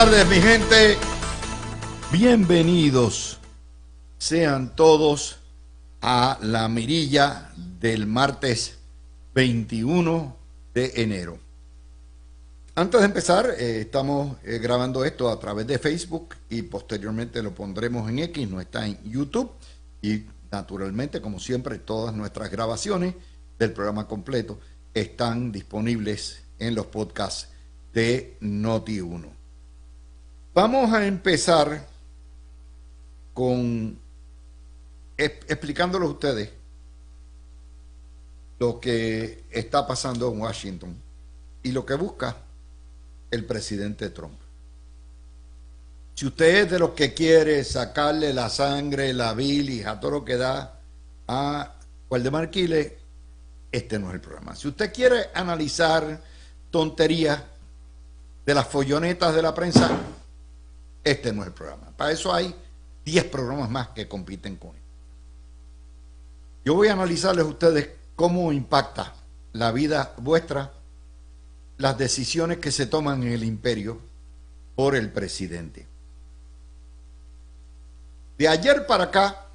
Buenas tardes, mi gente. Bienvenidos sean todos a la mirilla del martes 21 de enero. Antes de empezar, estamos grabando esto a través de Facebook y posteriormente lo pondremos en X, no está en YouTube. Y naturalmente, como siempre, todas nuestras grabaciones del programa completo están disponibles en los podcasts de Noti1. Vamos a empezar con explicándoles a ustedes lo que está pasando en Washington y lo que busca el presidente Trump. Si usted es de los que quiere sacarle la sangre, la bilis, a todo lo que da a Waldemar Quiles, este no es el programa. Si usted quiere analizar tonterías de las follonetas de la prensa, este no es el programa. Para eso hay 10 programas más que compiten con él. Yo voy a analizarles a ustedes cómo impacta la vida vuestra las decisiones que se toman en el imperio por el presidente. De ayer para acá,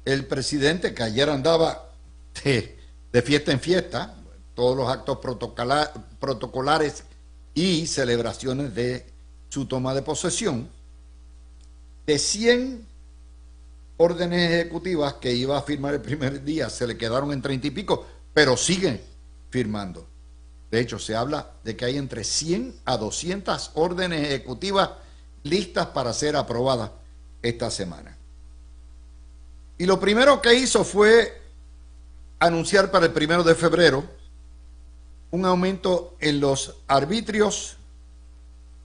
el presidente, que ayer andaba de fiesta en fiesta, todos los actos protocolares y celebraciones de su toma de posesión, de 100 órdenes ejecutivas que iba a firmar el primer día, se le quedaron en 30 y pico, pero siguen firmando. De hecho, se habla de que hay entre 100 a 200 órdenes ejecutivas listas para ser aprobadas esta semana. Y lo primero que hizo fue anunciar para el 1 de febrero un aumento en los arbitrios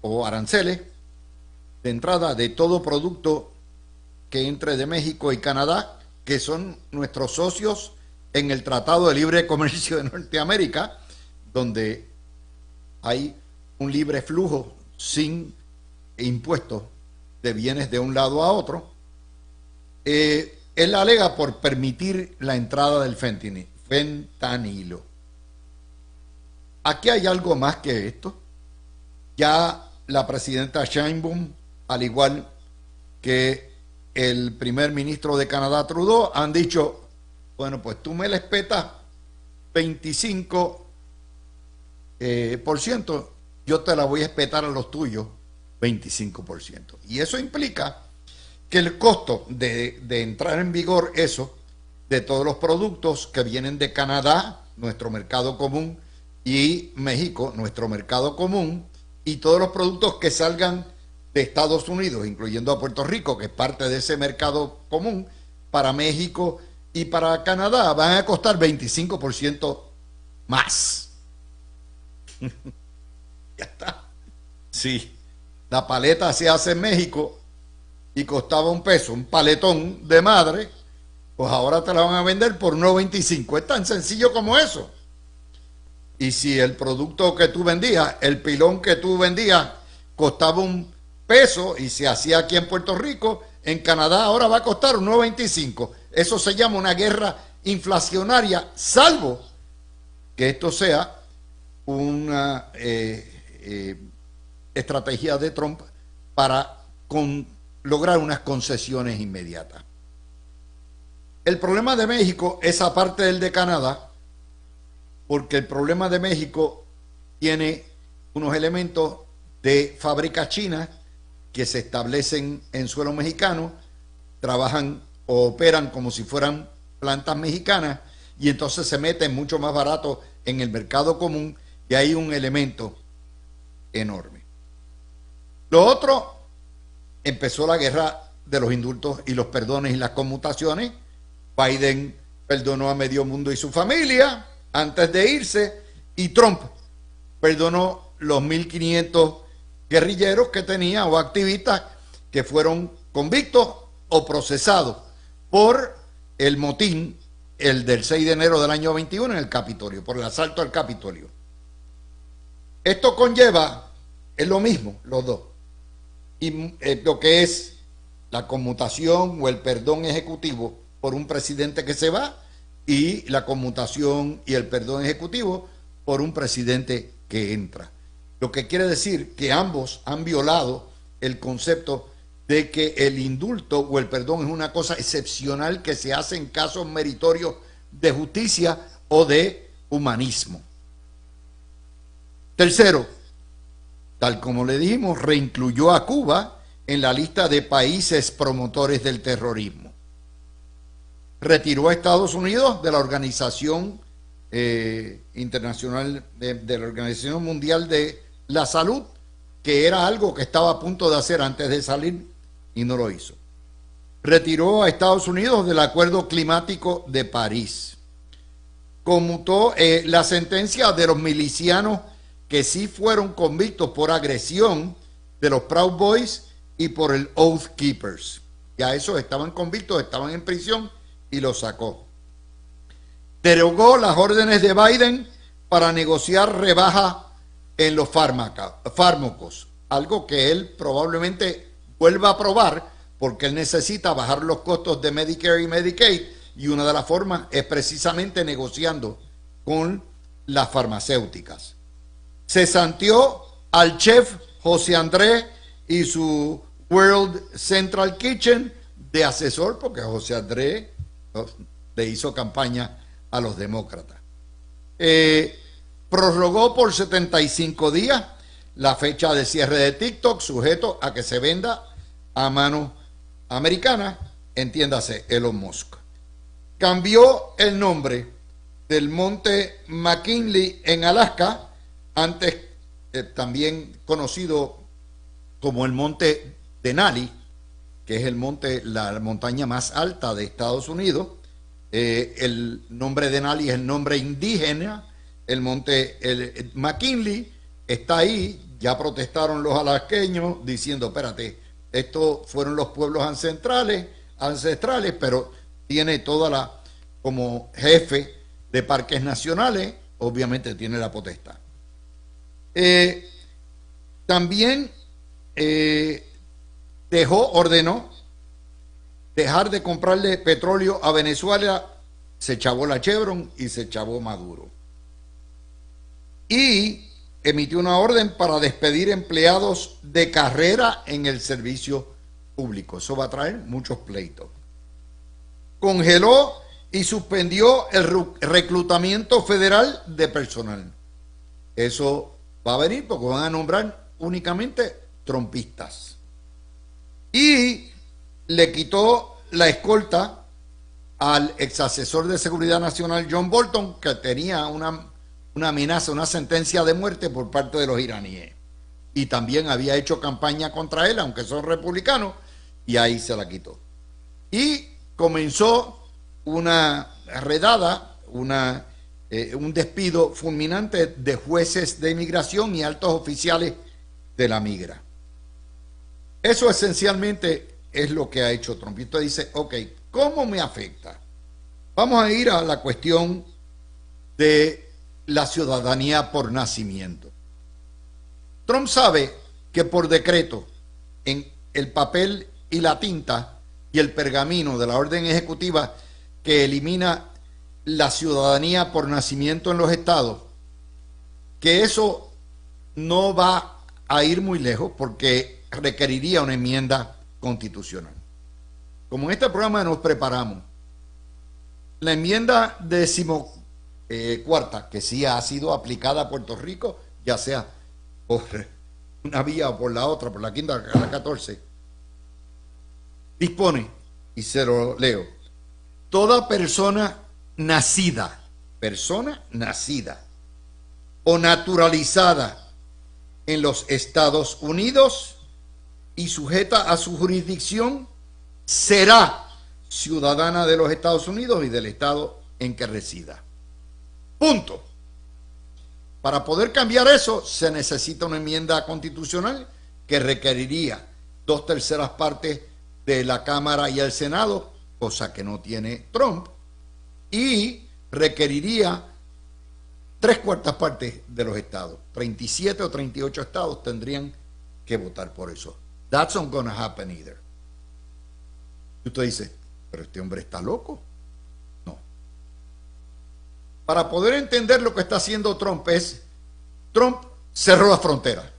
o aranceles de entrada de todo producto que entre de México y Canadá, que son nuestros socios en el Tratado de Libre Comercio de Norteamérica, donde hay un libre flujo sin impuestos de bienes de un lado a otro. Él alega por permitir la entrada del fentanilo. Aquí hay algo más que esto. Ya la presidenta Sheinbaum, al igual que el primer ministro de Canadá, Trudeau, han dicho, bueno, pues tú me les petas 25%, yo te la voy a espetar a los tuyos 25%. Y eso implica que el costo de entrar en vigor eso, de todos los productos que vienen de Canadá, nuestro mercado común, y México, nuestro mercado común, y todos los productos que salgan de Estados Unidos, incluyendo a Puerto Rico, que es parte de ese mercado común, para México y para Canadá, van a costar 25% más. Ya está. Sí, la paleta se hace en México y costaba $1, un paletón de madre, pues ahora te la van a vender por $1.25. Es tan sencillo como eso. Y si el producto que tú vendías, el pilón que tú vendías, costaba $1 y se hacía aquí en Puerto Rico, en Canadá ahora va a costar $1.25. Eso se llama una guerra inflacionaria, salvo que esto sea una estrategia de Trump para lograr unas concesiones inmediatas. El problema de México es aparte del de Canadá, porque el problema de México tiene unos elementos de fábrica china que se establecen en suelo mexicano, trabajan o operan como si fueran plantas mexicanas y entonces se meten mucho más barato en el mercado común y hay un elemento enorme. Lo otro, empezó la guerra de los indultos y los perdones y las conmutaciones. Biden perdonó a medio mundo y su familia antes de irse, y Trump perdonó los 1.500 guerrilleros que tenía o activistas que fueron convictos o procesados por el motín, el del 6 de enero del año 21 en el Capitolio, por el asalto al Capitolio. Esto conlleva, es lo mismo, los dos, y lo que es la conmutación o el perdón ejecutivo por un presidente que se va, y la conmutación y el perdón ejecutivo por un presidente que entra. lo que quiere decir que ambos han violado el concepto de que el indulto o el perdón es una cosa excepcional que se hace en casos meritorios de justicia o de humanismo. Tercero, tal como le dijimos, reincluyó a Cuba en la lista de países promotores del terrorismo. Retiró a Estados Unidos de la Organización Internacional, de la Organización Mundial de la Salud, que era algo que estaba a punto de hacer antes de salir y no lo hizo. Retiró a Estados Unidos del Acuerdo Climático de París. Conmutó la sentencia de los milicianos que sí fueron convictos por agresión de los Proud Boys y por el Oath Keepers. Ya esos estaban convictos, estaban en prisión y los sacó. Derogó las órdenes de Biden para negociar rebaja en los fármacos, algo que él probablemente vuelva a aprobar porque él necesita bajar los costos de Medicare y Medicaid, y una de las formas es precisamente negociando con las farmacéuticas. Se santió al chef José Andrés y su World Central Kitchen de asesor, porque José Andrés le hizo campaña a los demócratas. Prorrogó por 75 días la fecha de cierre de TikTok, sujeto a que se venda a mano americana, entiéndase Elon Musk. Cambió el nombre del monte McKinley en Alaska, antes también conocido como el monte Denali, que es la montaña más alta de Estados Unidos. El nombre Denali es el nombre indígena. El monte McKinley está ahí. Ya protestaron los alasqueños diciendo, espérate, estos fueron los pueblos ancestrales, pero tiene como jefe de parques nacionales, obviamente tiene la potestad. También ordenó dejar de comprarle petróleo a Venezuela. Se chavó la Chevron y se chavó Maduro. Y emitió una orden para despedir empleados de carrera en el servicio público. Eso va a traer muchos pleitos. Congeló y suspendió el reclutamiento federal de personal. Eso va a venir porque van a nombrar únicamente trumpistas. Y le quitó la escolta al exasesor de seguridad nacional John Bolton, que tenía una amenaza, una sentencia de muerte por parte de los iraníes. Y también había hecho campaña contra él, aunque son republicanos, y ahí se la quitó. Y comenzó una redada, un despido fulminante de jueces de inmigración y altos oficiales de la migra. Eso esencialmente es lo que ha hecho Trump. Y usted dice, ok, ¿cómo me afecta? Vamos a ir a la cuestión de la ciudadanía por nacimiento. Trump sabe que por decreto, en el papel y la tinta y el pergamino de la orden ejecutiva que elimina la ciudadanía por nacimiento en los estados, que eso no va a ir muy lejos porque requeriría una enmienda constitucional. Como en este programa nos preparamos, la enmienda 14ª, que sí ha sido aplicada a Puerto Rico, ya sea por una vía o por la otra, por la quinta a la 14, dispone, y se lo leo, toda persona nacida o naturalizada en los Estados Unidos y sujeta a su jurisdicción será ciudadana de los Estados Unidos y del estado en que resida. Punto. Para poder cambiar eso se necesita una enmienda constitucional que requeriría 2/3 partes de la Cámara y el Senado, cosa que no tiene Trump, y requeriría 3/4 partes de los estados. 37 o 38 estados tendrían que votar por eso. That's not gonna happen either. Y usted dice, pero este hombre está loco. No. Para poder entender lo que está haciendo Trump cerró la frontera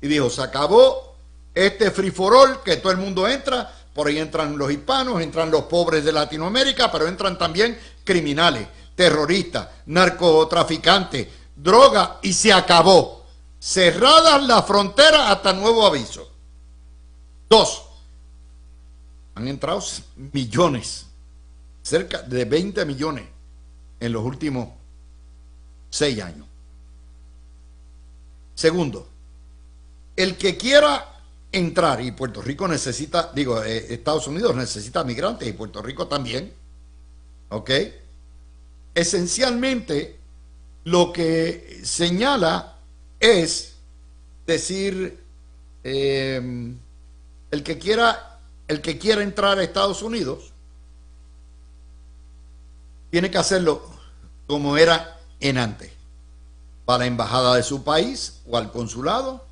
y dijo, se acabó este free for all, que todo el mundo entra, por ahí entran los hispanos, entran los pobres de Latinoamérica, pero entran también criminales, terroristas, narcotraficantes, droga, y se acabó. Cerradas las fronteras hasta nuevo aviso. 2, han entrado millones, cerca de 20 millones en los últimos 6 años. Segundo, el que quiera entrar, y Puerto Rico necesita, Estados Unidos necesita migrantes y Puerto Rico también, ¿ok? Esencialmente lo que señala es decir, el que quiera entrar a Estados Unidos tiene que hacerlo como era en antes. Va a la embajada de su país o al consulado,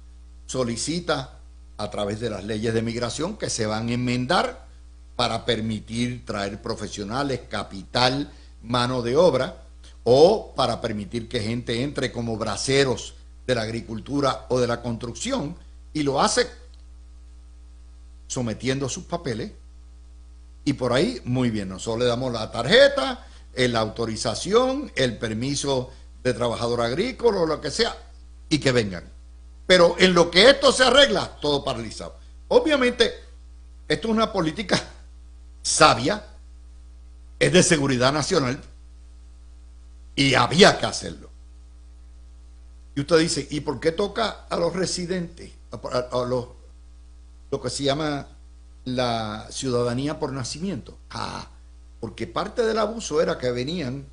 solicita a través de las leyes de migración que se van a enmendar para permitir traer profesionales, capital, mano de obra, o para permitir que gente entre como braceros de la agricultura o de la construcción, y lo hace sometiendo sus papeles, y por ahí muy bien, nosotros le damos la tarjeta, la autorización, el permiso de trabajador agrícola o lo que sea, y que vengan. Pero en lo que esto se arregla, todo paralizado. Obviamente, esto es una política sabia, es de seguridad nacional, y había que hacerlo. Y usted dice, ¿y por qué toca a los residentes, a lo que se llama la ciudadanía por nacimiento? Porque parte del abuso era que venían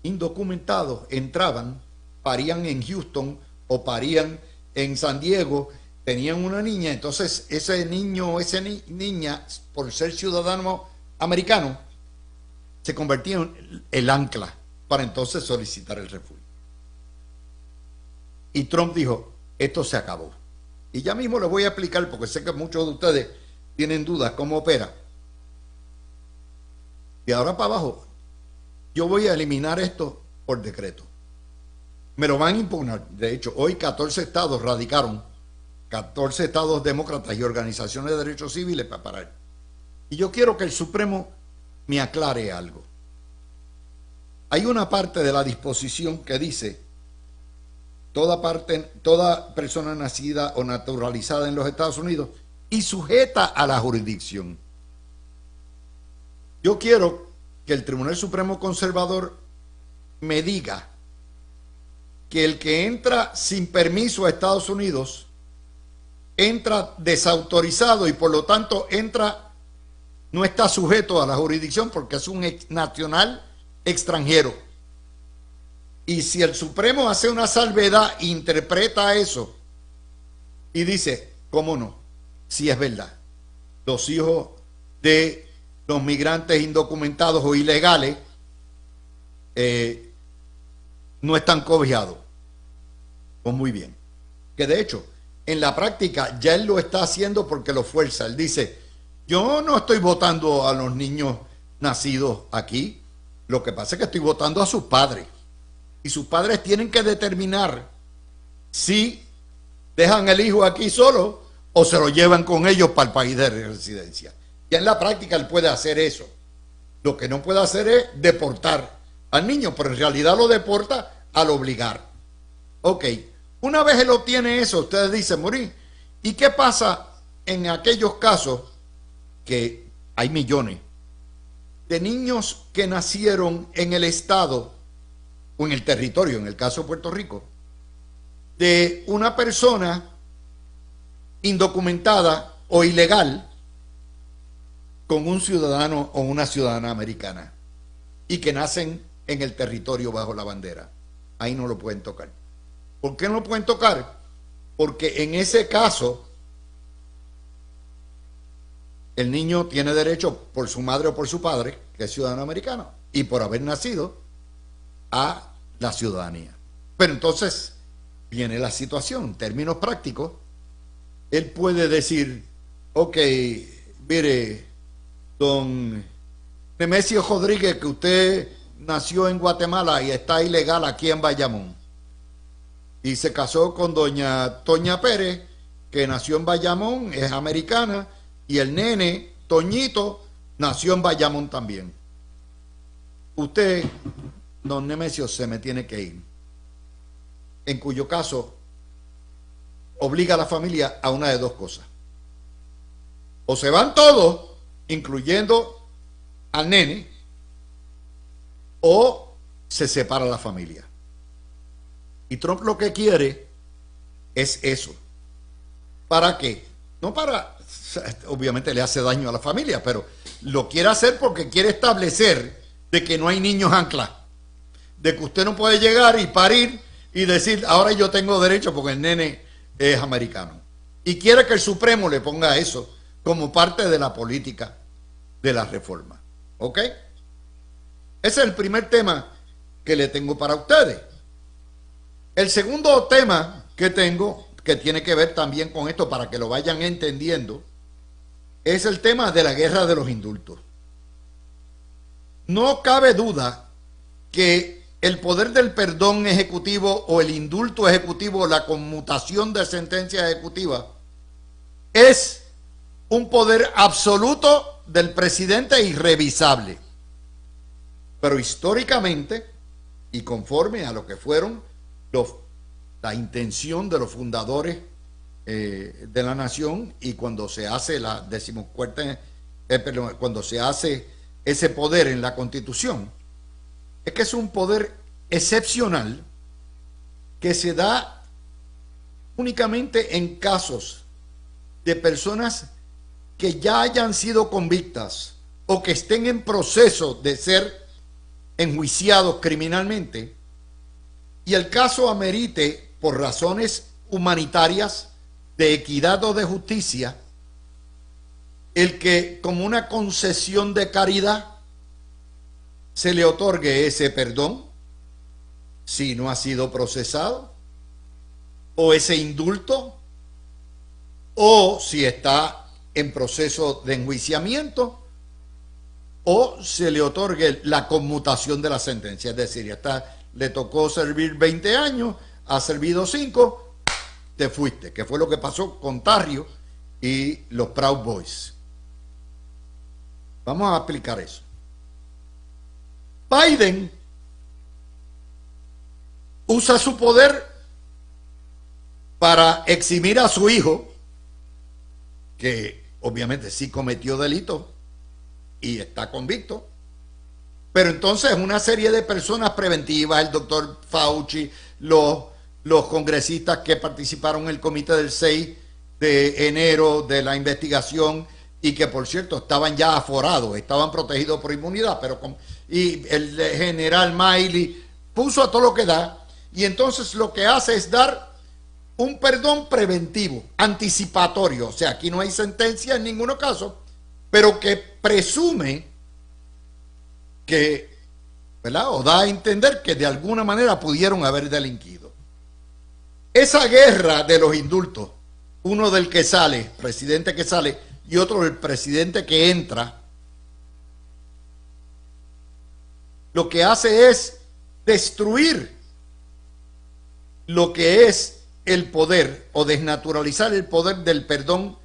indocumentados, entraban, parían en Houston o parían en San Diego, tenían una niña, entonces ese niño o esa niña, por ser ciudadano americano, se convertía en el ancla para entonces solicitar el refugio. Y Trump dijo, esto se acabó. Y ya mismo les voy a explicar, porque sé que muchos de ustedes tienen dudas cómo opera. Y ahora para abajo, yo voy a eliminar esto por decreto. Me lo van a impugnar. De hecho, hoy 14 estados radicaron, 14 estados demócratas y organizaciones de derechos civiles para parar. Y yo quiero que el Supremo me aclare algo. Hay una parte de la disposición que dice, toda persona nacida o naturalizada en los Estados Unidos y sujeta a la jurisdicción. Yo quiero que el Tribunal Supremo Conservador me diga que el que entra sin permiso a Estados Unidos entra desautorizado y por lo tanto no está sujeto a la jurisdicción porque es un nacional extranjero. Y si el Supremo hace una salvedad, interpreta eso y dice, ¿cómo no? Si es verdad, los hijos de los migrantes indocumentados o ilegales no están cobijados. Pues muy bien. Que de hecho, en la práctica ya él lo está haciendo porque lo fuerza. Él dice, yo no estoy votando a los niños nacidos aquí, lo que pasa es que estoy votando a sus padres. Y sus padres tienen que determinar si dejan el hijo aquí solo o se lo llevan con ellos para el país de residencia. Ya en la práctica él puede hacer eso. Lo que no puede hacer es deportar al niño, pero en realidad lo deporta al obligar. Ok, una vez él obtiene eso, ustedes dicen, Morín, ¿y qué pasa en aquellos casos que hay millones de niños que nacieron en el estado o en el territorio, en el caso de Puerto Rico, de una persona indocumentada o ilegal con un ciudadano o una ciudadana americana y que nacen en el territorio bajo la bandera? Ahí no lo pueden tocar. ¿Por qué no lo pueden tocar? Porque en ese caso el niño tiene derecho por su madre o por su padre, que es ciudadano americano, y por haber nacido a la ciudadanía. Pero entonces viene la situación, en términos prácticos, él puede decir, ok, mire, don Nemesio Rodríguez, que usted nació en Guatemala y está ilegal aquí en Bayamón. y se casó con doña Toña Pérez, que nació en Bayamón, es americana, y el nene, Toñito, nació en Bayamón también. Usted, don Nemesio, se me tiene que ir. En cuyo caso, obliga a la familia a una de dos cosas. O se van todos, incluyendo al nene, o se separa la familia. Y Trump lo que quiere es eso. ¿Para qué? No para, obviamente le hace daño a la familia, pero lo quiere hacer porque quiere establecer de que no hay niños anclas, de que usted no puede llegar y parir y decir, ahora yo tengo derecho porque el nene es americano. Y quiere que el Supremo le ponga eso como parte de la política de la reforma. ¿Ok? Ese es el primer tema que le tengo para ustedes. El segundo tema que tengo, que tiene que ver también con esto para que lo vayan entendiendo, es el tema de la guerra de los indultos. No cabe duda que el poder del perdón ejecutivo o el indulto ejecutivo, la conmutación de sentencia ejecutiva, es un poder absoluto del presidente e irrevisable. Pero históricamente, y conforme a lo que fueron la intención de los fundadores de la nación, y cuando se hace la cuando se hace ese poder en la Constitución, es que es un poder excepcional que se da únicamente en casos de personas que ya hayan sido convictas o que estén en proceso de ser enjuiciados criminalmente y el caso amerite por razones humanitarias, de equidad o de justicia, el que como una concesión de caridad se le otorgue ese perdón si no ha sido procesado, o ese indulto, o si está en proceso de enjuiciamiento, o se le otorgue la conmutación de la sentencia. Es decir, ya está, le tocó servir 20 años, ha servido 5, te fuiste, que fue lo que pasó con Tarrio y los Proud Boys. Vamos a aplicar eso. Biden usa su poder para eximir a su hijo, que obviamente sí cometió delito y está convicto, pero entonces una serie de personas preventivas, el doctor Fauci, los congresistas que participaron en el comité del 6 de enero de la investigación y que por cierto estaban ya aforados, estaban protegidos por inmunidad, y el general Miley puso a todo lo que da, y entonces lo que hace es dar un perdón preventivo, anticipatorio, o sea, aquí no hay sentencia en ninguno caso, pero que presume que, ¿verdad?, o da a entender que de alguna manera pudieron haber delinquido. Esa guerra de los indultos, uno del que sale, presidente que sale, y otro del presidente que entra, lo que hace es destruir lo que es el poder o desnaturalizar el poder del perdón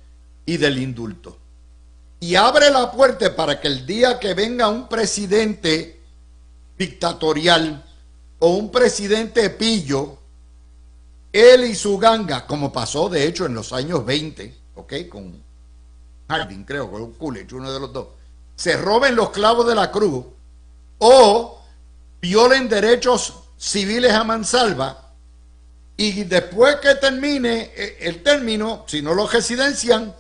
y del indulto. Y abre la puerta para que el día que venga un presidente dictatorial o un presidente pillo, él y su ganga, como pasó de hecho en los años 20, ¿ok?, con Harding, creo, con Coolidge, uno de los dos, se roben los clavos de la cruz o violen derechos civiles a mansalva, y después que termine el término, si no lo residencian,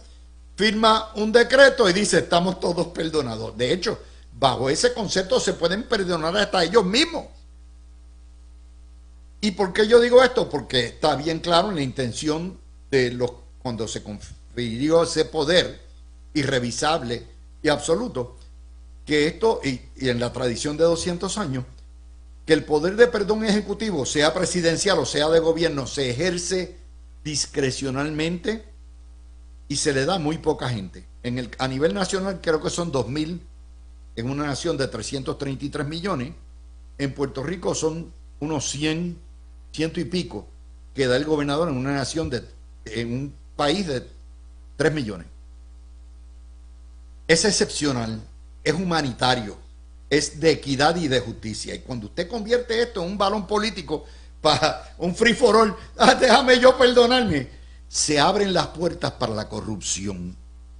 firma un decreto y dice estamos todos perdonados. De hecho, bajo ese concepto se pueden perdonar hasta ellos mismos. ¿Y por qué yo digo esto? Porque está bien claro en la intención de cuando se confirió ese poder irrevisable y absoluto, que esto, y en la tradición de 200 años, que el poder de perdón ejecutivo, sea presidencial o sea de gobierno, se ejerce discrecionalmente y se le da a muy poca gente. A nivel nacional creo que son 2.000 en una nación de 333 millones. En Puerto Rico son unos 100 y pico. que da el gobernador en una nación en un país de 3 millones. Es excepcional, es humanitario, es de equidad y de justicia. Y cuando usted convierte esto en un balón político para un free for all, déjame yo perdonarme, se abren las puertas para la corrupción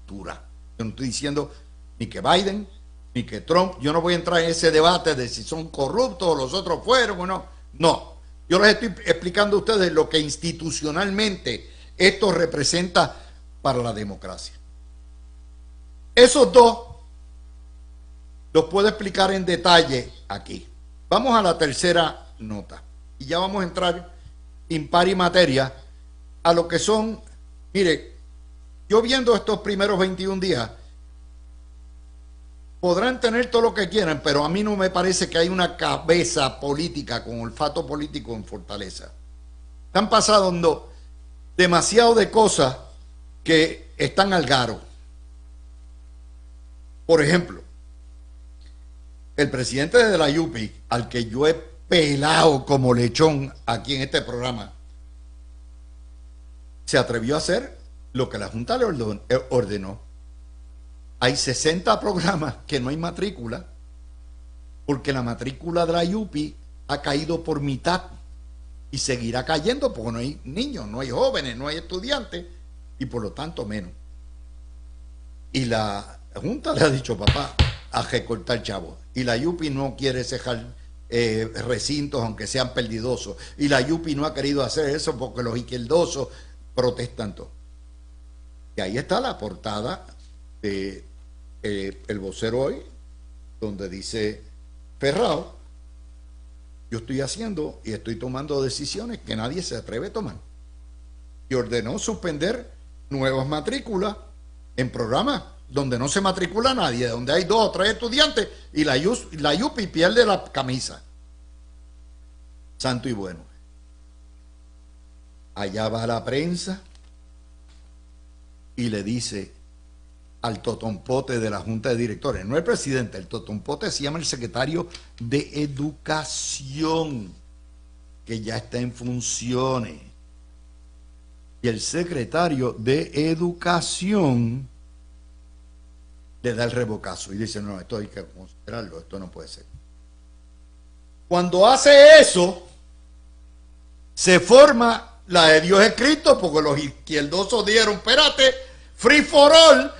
dura. Yo no estoy diciendo ni que Biden, ni que Trump, yo no voy a entrar en ese debate de si son corruptos o los otros fueron o no. No, yo les estoy explicando a ustedes lo que institucionalmente esto representa para la democracia. Esos dos los puedo explicar en detalle aquí. Vamos a la tercera nota y ya vamos a entrar in pari materia a lo que son, mire, yo viendo estos primeros 21 días, podrán tener todo lo que quieran, pero a mí no me parece que hay una cabeza política con olfato político en Fortaleza. Están pasando demasiado de cosas que están al garo. Por ejemplo, el presidente de la UPI, al que yo he pelado como lechón aquí en este programa, se atrevió a hacer lo que la Junta le ordenó. Hay 60 programas que no hay matrícula, porque la matrícula de la UPI ha caído por mitad y seguirá cayendo porque no hay niños, no hay jóvenes, no hay estudiantes y por lo tanto menos. Y la Junta le ha dicho, papá, a recortar chavos. Y la UPI no quiere cejar recintos aunque sean perdidosos. Y la UPI no ha querido hacer eso porque los izquierdosos protestan todo. Y ahí está la portada de El Vocero hoy, donde dice Ferrao, yo estoy haciendo y estoy tomando decisiones que nadie se atreve a tomar. Y ordenó suspender nuevas matrículas en programas donde no se matricula nadie, donde hay 2 o 3 estudiantes y la UPI pierde la camisa. Santo y bueno. Allá va la prensa y le dice al totompote de la Junta de Directores, no el presidente, el totompote se llama el secretario de Educación, que ya está en funciones. Y el secretario de Educación le da el revocazo y dice, no, esto hay que considerarlo, esto no puede ser. Cuando hace eso, se forma la de Dios es Cristo, porque los izquierdosos dieron, espérate, free for all.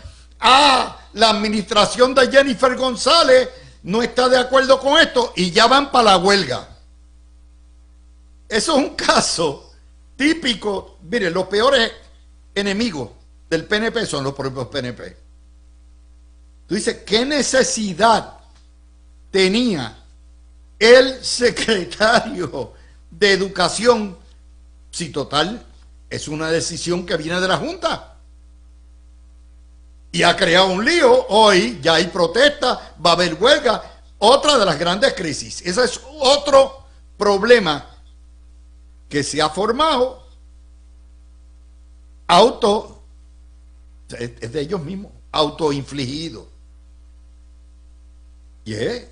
La administración de Jennifer González no está de acuerdo con esto y ya van para la huelga. Eso es un caso típico. Miren, los peores enemigos del PNP son los propios PNP. Tú dices, ¿qué necesidad tenía el secretario de Educación si total es una decisión que viene de la Junta? Y ha creado un lío. Hoy ya hay protesta, va a haber huelga, otra de las grandes crisis. Ese es otro problema que se ha formado es de ellos mismos, autoinfligido. Y es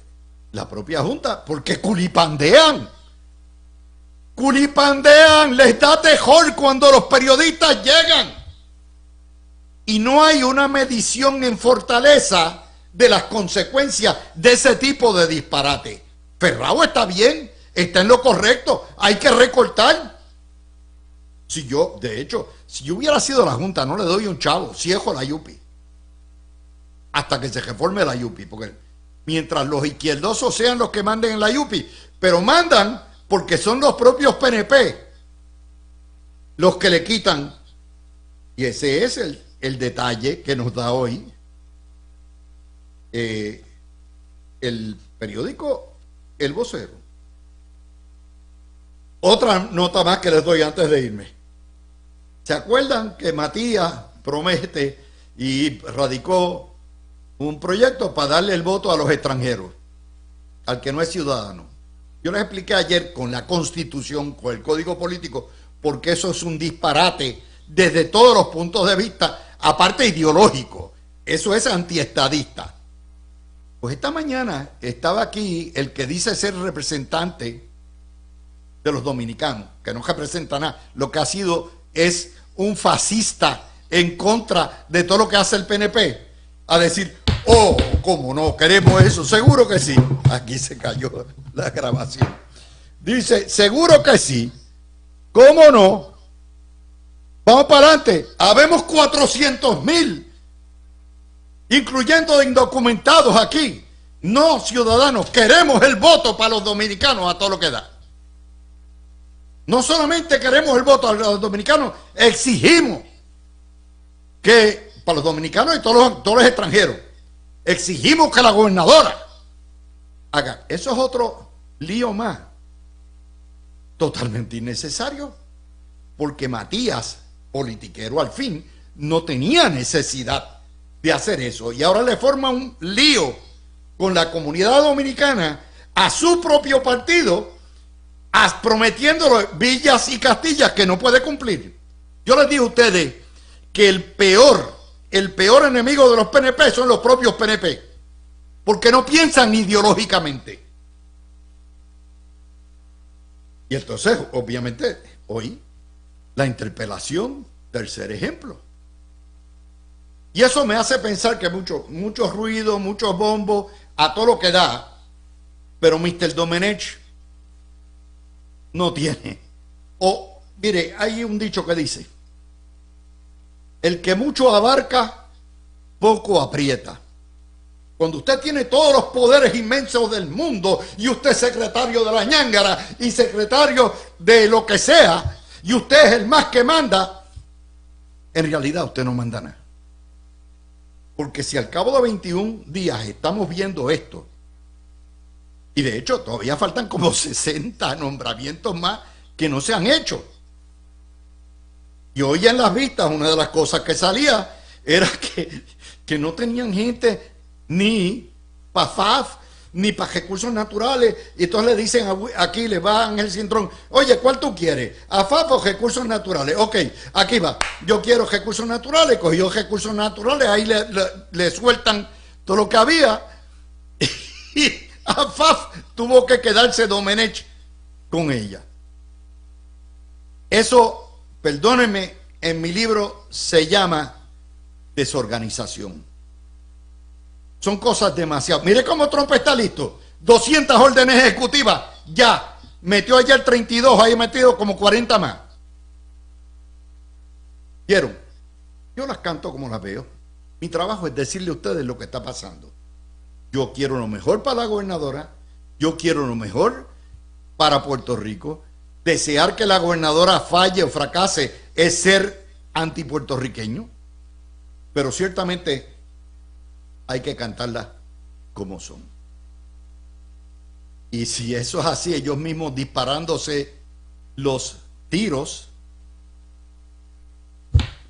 la propia Junta, porque culipandean, les da terror cuando los periodistas llegan. Y no hay una medición en Fortaleza de las consecuencias de ese tipo de disparate. Ferrao está bien, está en lo correcto, hay que recortar. De hecho, si yo hubiera sido la Junta, no le doy un chavo, ciejo la UPI. Hasta que se reforme la UPI, porque mientras los izquierdosos sean los que manden en la UPI, pero mandan porque son los propios PNP los que le quitan. Y ese es el detalle que nos da hoy el periódico El Vocero. Otra nota más que les doy antes de irme. ¿Se acuerdan que Matías promete y radicó un proyecto para darle el voto a los extranjeros, al que no es ciudadano? Yo les expliqué ayer con la Constitución, con el Código Político, porque eso es un disparate desde todos los puntos de vista, aparte ideológico. Eso es antiestadista. Pues esta mañana estaba aquí el que dice ser representante de los dominicanos, que no representa nada. Lo que ha sido es un fascista en contra de todo lo que hace el PNP. A decir, oh, ¿cómo no? ¿Queremos eso? Seguro que sí. Aquí se cayó la grabación. Dice, seguro que sí. ¿Cómo no? Vamos para adelante. Habemos 400,000, incluyendo indocumentados aquí. No, ciudadanos, queremos el voto para los dominicanos a todo lo que da. No solamente queremos el voto a los dominicanos, exigimos que, para los dominicanos y todos los extranjeros, exigimos que la gobernadora haga. Eso es otro lío más, totalmente innecesario, porque Matías, politiquero al fin, no tenía necesidad de hacer eso, y ahora le forma un lío con la comunidad dominicana a su propio partido, prometiéndole villas y castillas que no puede cumplir. Yo les digo a ustedes que el peor enemigo de los PNP son los propios PNP, porque no piensan ideológicamente. Y entonces, obviamente, hoy la interpelación, tercer ejemplo. Y eso me hace pensar que mucho ruido, muchos bombos, a todo lo que da, pero Mr. Domenech no tiene. O, mire, hay un dicho que dice, el que mucho abarca, poco aprieta. Cuando usted tiene todos los poderes inmensos del mundo y usted es secretario de la ñángara y secretario de lo que sea, y usted es el más que manda, en realidad usted no manda nada. Porque si al cabo de 21 días estamos viendo esto, y de hecho todavía faltan como 60 nombramientos más que no se han hecho. Y hoy en las vistas una de las cosas que salía era que no tenían gente ni para FAF, ni para recursos naturales. Y entonces le dicen, aquí le va Ángel Cintrón, oye, ¿cuál tú quieres? ¿A FAF o recursos naturales? Ok, aquí va, yo quiero recursos naturales, cogió recursos naturales, ahí le sueltan todo lo que había. Y a FAF tuvo que quedarse Domenech con ella. Eso, perdónenme, en mi libro se llama desorganización. Son cosas demasiado. Mire cómo Trump está listo. 200 órdenes ejecutivas. Ya. Metió ayer 32. Ahí metido como 40 más. ¿Vieron? Yo las canto como las veo. Mi trabajo es decirle a ustedes lo que está pasando. Yo quiero lo mejor para la gobernadora. Yo quiero lo mejor para Puerto Rico. Desear que la gobernadora falle o fracase es ser antipuertorriqueño. Pero ciertamente hay que cantarlas como son. Y si eso es así, ellos mismos disparándose los tiros,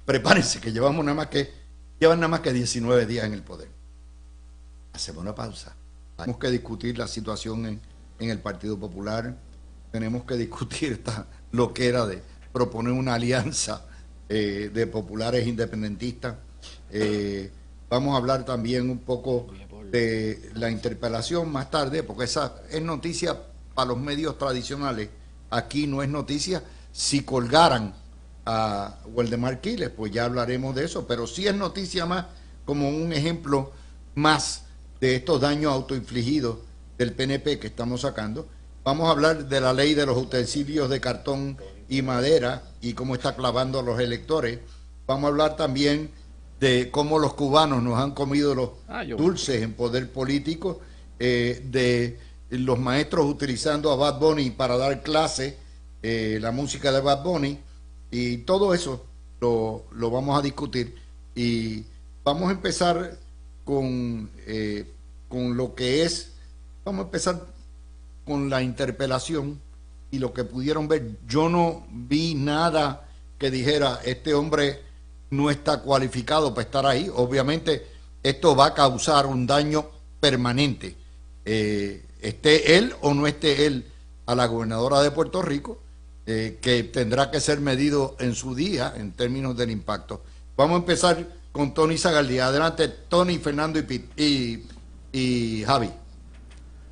prepárense que llevan nada más que 19 días en el poder. Hacemos una pausa. Tenemos que discutir la situación en el Partido Popular. Tenemos que discutir lo que era de proponer una alianza de populares independentistas. Vamos a hablar también un poco de la interpelación más tarde, porque esa es noticia para los medios tradicionales. Aquí no es noticia. Si colgaran a Waldemar Quiles, pues ya hablaremos de eso, pero sí es noticia más como un ejemplo más de estos daños autoinfligidos del PNP que estamos sacando. Vamos a hablar de la ley de los utensilios de cartón y madera y cómo está clavando a los electores. Vamos a hablar también de cómo los cubanos nos han comido los dulces en poder político, de los maestros utilizando a Bad Bunny para dar clases, la música de Bad Bunny, y todo eso lo vamos a discutir. Y vamos a empezar con lo que es, vamos a empezar con la interpelación y lo que pudieron ver. Yo no vi nada que dijera, este hombre no está cualificado para estar ahí. Obviamente esto va a causar un daño permanente, esté él o no esté él, a la gobernadora de Puerto Rico, que tendrá que ser medido en su día en términos del impacto. Vamos a empezar con Tony Zagaldía. Adelante, Tony, Fernando y Javi.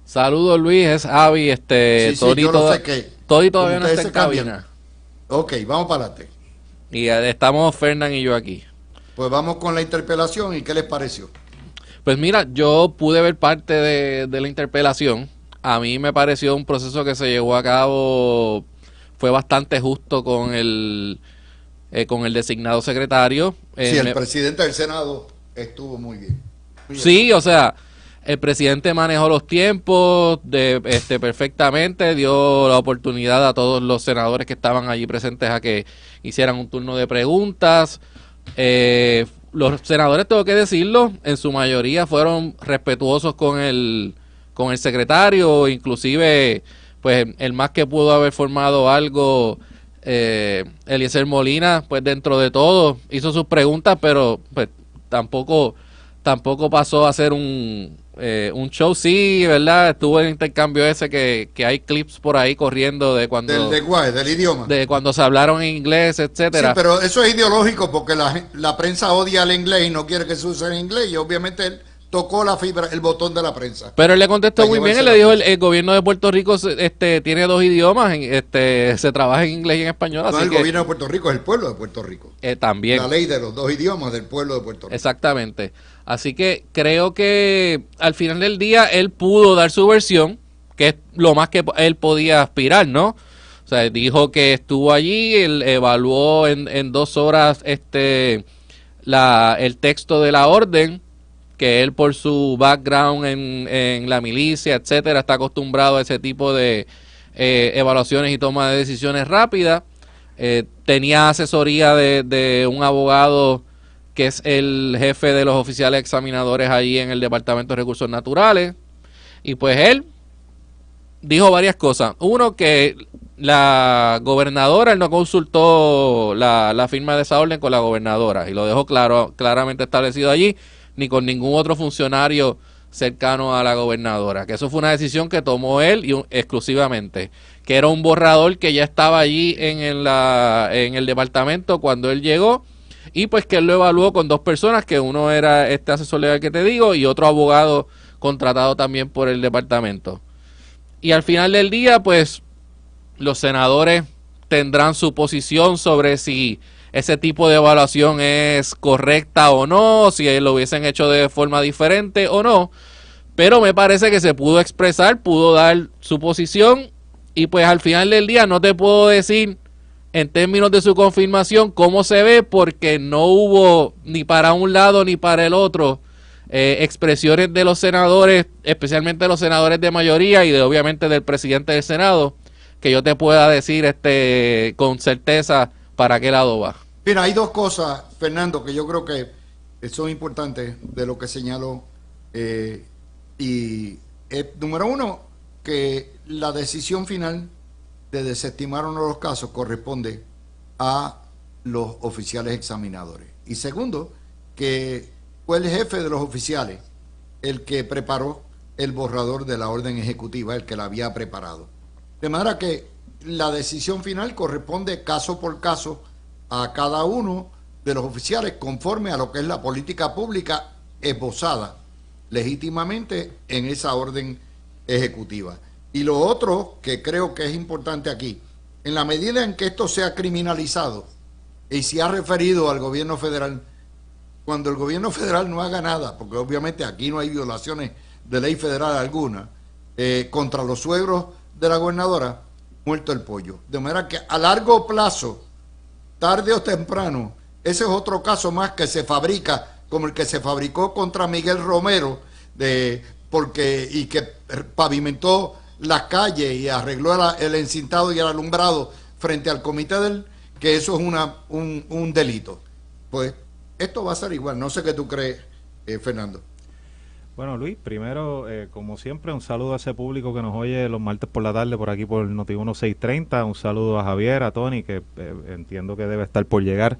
Saludos, Luis, es Javi. Sí, Tony, yo lo sé que Toddy todavía no ustedes está en se cambian. cabina. Ok, vamos para adelante. Y estamos Fernán y yo aquí. Pues vamos con la interpelación y ¿qué les pareció? Pues mira, yo pude ver parte de la interpelación. A mí me pareció un proceso que se llevó a cabo, fue bastante justo con el designado secretario. Sí, el presidente del Senado estuvo muy bien. Sí, o sea, el presidente manejó los tiempos perfectamente, dio la oportunidad a todos los senadores que estaban allí presentes a que hicieran un turno de preguntas. Los senadores, tengo que decirlo, en su mayoría fueron respetuosos con el secretario, inclusive, pues el más que pudo haber formado algo, Eliezer Molina, pues dentro de todo hizo sus preguntas, pero pues tampoco pasó a ser un show. Sí, ¿verdad? Estuvo el intercambio ese que hay clips por ahí corriendo de cuando... Del lenguaje, del idioma. De cuando se hablaron en inglés, etcétera. Sí, pero eso es ideológico porque la prensa odia el inglés y no quiere que se use en inglés y obviamente él tocó la fibra, el botón de la prensa. Pero él le contestó muy bien, él le dijo el gobierno de Puerto Rico tiene dos idiomas, se trabaja en inglés y en español. No, el gobierno de Puerto Rico, es el pueblo de Puerto Rico. También. La ley de los dos idiomas del pueblo de Puerto Rico. Exactamente. Así que creo que al final del día él pudo dar su versión, que es lo más que él podía aspirar, ¿no? O sea, dijo que estuvo allí, él evaluó en 2 horas el texto de la orden, que él por su background en la milicia, etcétera, está acostumbrado a ese tipo de evaluaciones y toma de decisiones rápidas. Tenía asesoría de un abogado que es el jefe de los oficiales examinadores allí en el Departamento de Recursos Naturales. Y pues él dijo varias cosas. Uno, que la gobernadora, él no consultó la firma de esa orden con la gobernadora, y lo dejó claramente establecido allí, ni con ningún otro funcionario cercano a la gobernadora, que eso fue una decisión que tomó él exclusivamente, que era un borrador que ya estaba allí en el departamento cuando él llegó, y pues que él lo evaluó con 2 personas, que uno era este asesor legal que te digo y otro abogado contratado también por el departamento. Y al final del día, pues los senadores tendrán su posición sobre si ese tipo de evaluación es correcta o no, si lo hubiesen hecho de forma diferente o no, pero me parece que se pudo expresar, pudo dar su posición, y pues al final del día no te puedo decir en términos de su confirmación cómo se ve, porque no hubo ni para un lado ni para el otro expresiones de los senadores, especialmente los senadores de mayoría y obviamente del presidente del Senado, que yo te pueda decir con certeza para qué lado va. Mira, hay 2 cosas, Fernando, que yo creo que son importantes de lo que señaló. Número 1, que la decisión final de desestimar uno de los casos corresponde a los oficiales examinadores. Y segundo, que fue el jefe de los oficiales el que preparó el borrador de la orden ejecutiva, el que la había preparado. De manera que la decisión final corresponde caso por caso a cada uno de los oficiales conforme a lo que es la política pública esbozada legítimamente en esa orden ejecutiva. Y lo otro que creo que es importante aquí, en la medida en que esto sea criminalizado y se ha referido al gobierno federal, cuando el gobierno federal no haga nada, porque obviamente aquí no hay violaciones de ley federal alguna, contra los suegros de la gobernadora, muerto el pollo. De manera que a largo plazo, tarde o temprano, ese es otro caso más que se fabrica, como el que se fabricó contra Miguel Romero, y que pavimentó las calles y arregló el encintado y el alumbrado frente al comité que eso es un delito. Pues esto va a ser igual. No sé qué tú crees, Fernando. Bueno, Luis, primero, como siempre, un saludo a ese público que nos oye los martes por la tarde por aquí por Noti1 630. Un saludo a Javier, a Tony, que entiendo que debe estar por llegar.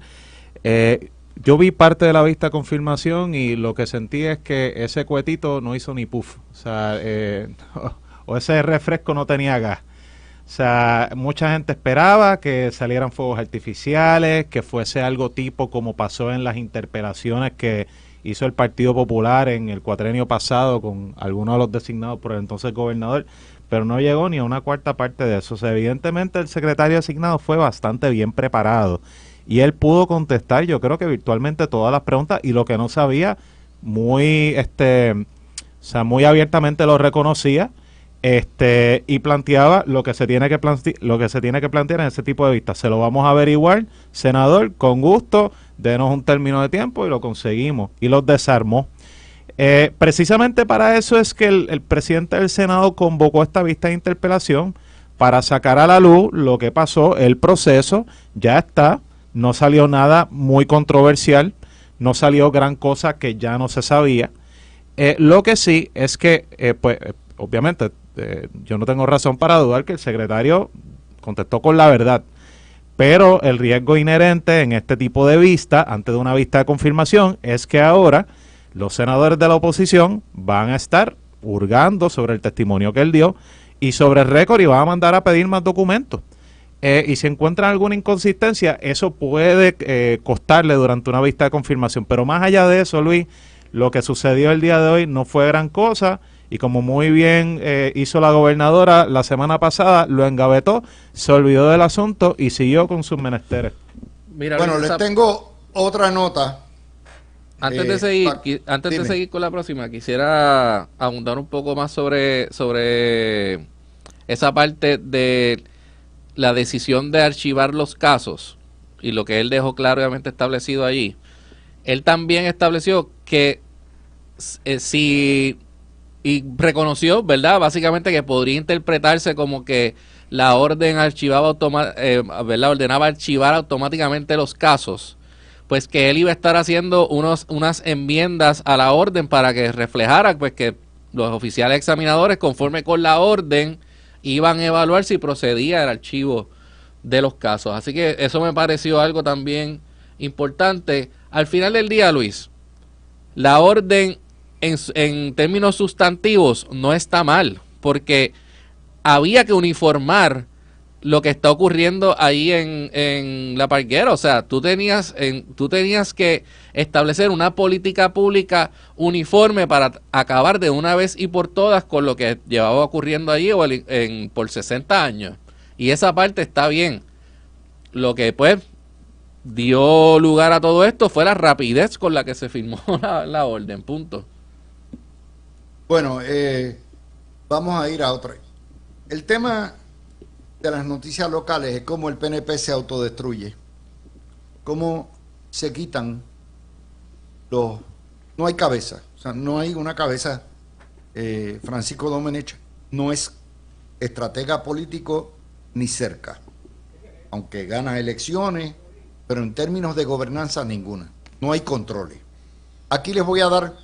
Yo vi parte de la vista confirmación y lo que sentí es que ese cuetito no hizo ni puff. O sea, o ese refresco no tenía gas. O sea, mucha gente esperaba que salieran fuegos artificiales, que fuese algo tipo como pasó en las interpelaciones que hizo el Partido Popular en el cuatrenio pasado con algunos de los designados por el entonces gobernador, pero no llegó ni a una cuarta parte de eso. O sea, evidentemente el secretario asignado fue bastante bien preparado y él pudo contestar, yo creo que virtualmente todas las preguntas, y lo que no sabía, muy, o sea, muy abiertamente lo reconocía, y planteaba lo que se tiene que plantear en ese tipo de vistas. Se lo vamos a averiguar, senador, con gusto, denos un término de tiempo, y lo conseguimos y los desarmó. Precisamente para eso es que el presidente del Senado convocó esta vista de interpelación, para sacar a la luz lo que pasó, el proceso. Ya está, no salió nada muy controversial, no salió gran cosa que ya no se sabía. Lo que sí es que, pues, obviamente, yo no tengo razón para dudar que el secretario contestó con la verdad, pero el riesgo inherente en este tipo de vista, antes de una vista de confirmación, es que ahora los senadores de la oposición van a estar hurgando sobre el testimonio que él dio y sobre el récord, y van a mandar a pedir más documentos. Y si encuentran alguna inconsistencia, eso puede costarle durante una vista de confirmación. Pero más allá de eso, Luis, lo que sucedió el día de hoy no fue gran cosa, y como muy bien hizo la gobernadora la semana pasada, lo engavetó, se olvidó del asunto y siguió con sus menesteres. Mira, bueno, les tengo otra nota. Antes de seguir con la próxima, quisiera abundar un poco más sobre esa parte de la decisión de archivar los casos y lo que él dejó claramente establecido allí. Él también estableció que y reconoció, ¿verdad?, básicamente que podría interpretarse como que la orden archivaba ordenaba archivar automáticamente los casos, pues que él iba a estar haciendo unas enmiendas a la orden para que reflejara, pues, que los oficiales examinadores, conforme con la orden, iban a evaluar si procedía el archivo de los casos. Así que eso me pareció algo también importante. Al final del día, Luis, la orden en términos sustantivos no está mal, porque había que uniformar lo que está ocurriendo ahí en La Parguera. O sea, tú tenías que establecer una política pública uniforme para acabar de una vez y por todas con lo que llevaba ocurriendo allí por 60 años. Y esa parte está bien. Lo que pues dio lugar a todo esto fue la rapidez con la que se firmó la orden, punto. Bueno, vamos a ir a otra. El tema de las noticias locales es cómo el PNP se autodestruye, cómo se quitan no hay cabeza, o sea, no hay una cabeza. Francisco Domenech no es estratega político ni cerca, aunque gana elecciones, pero en términos de gobernanza ninguna, no hay controles. Aquí les voy a dar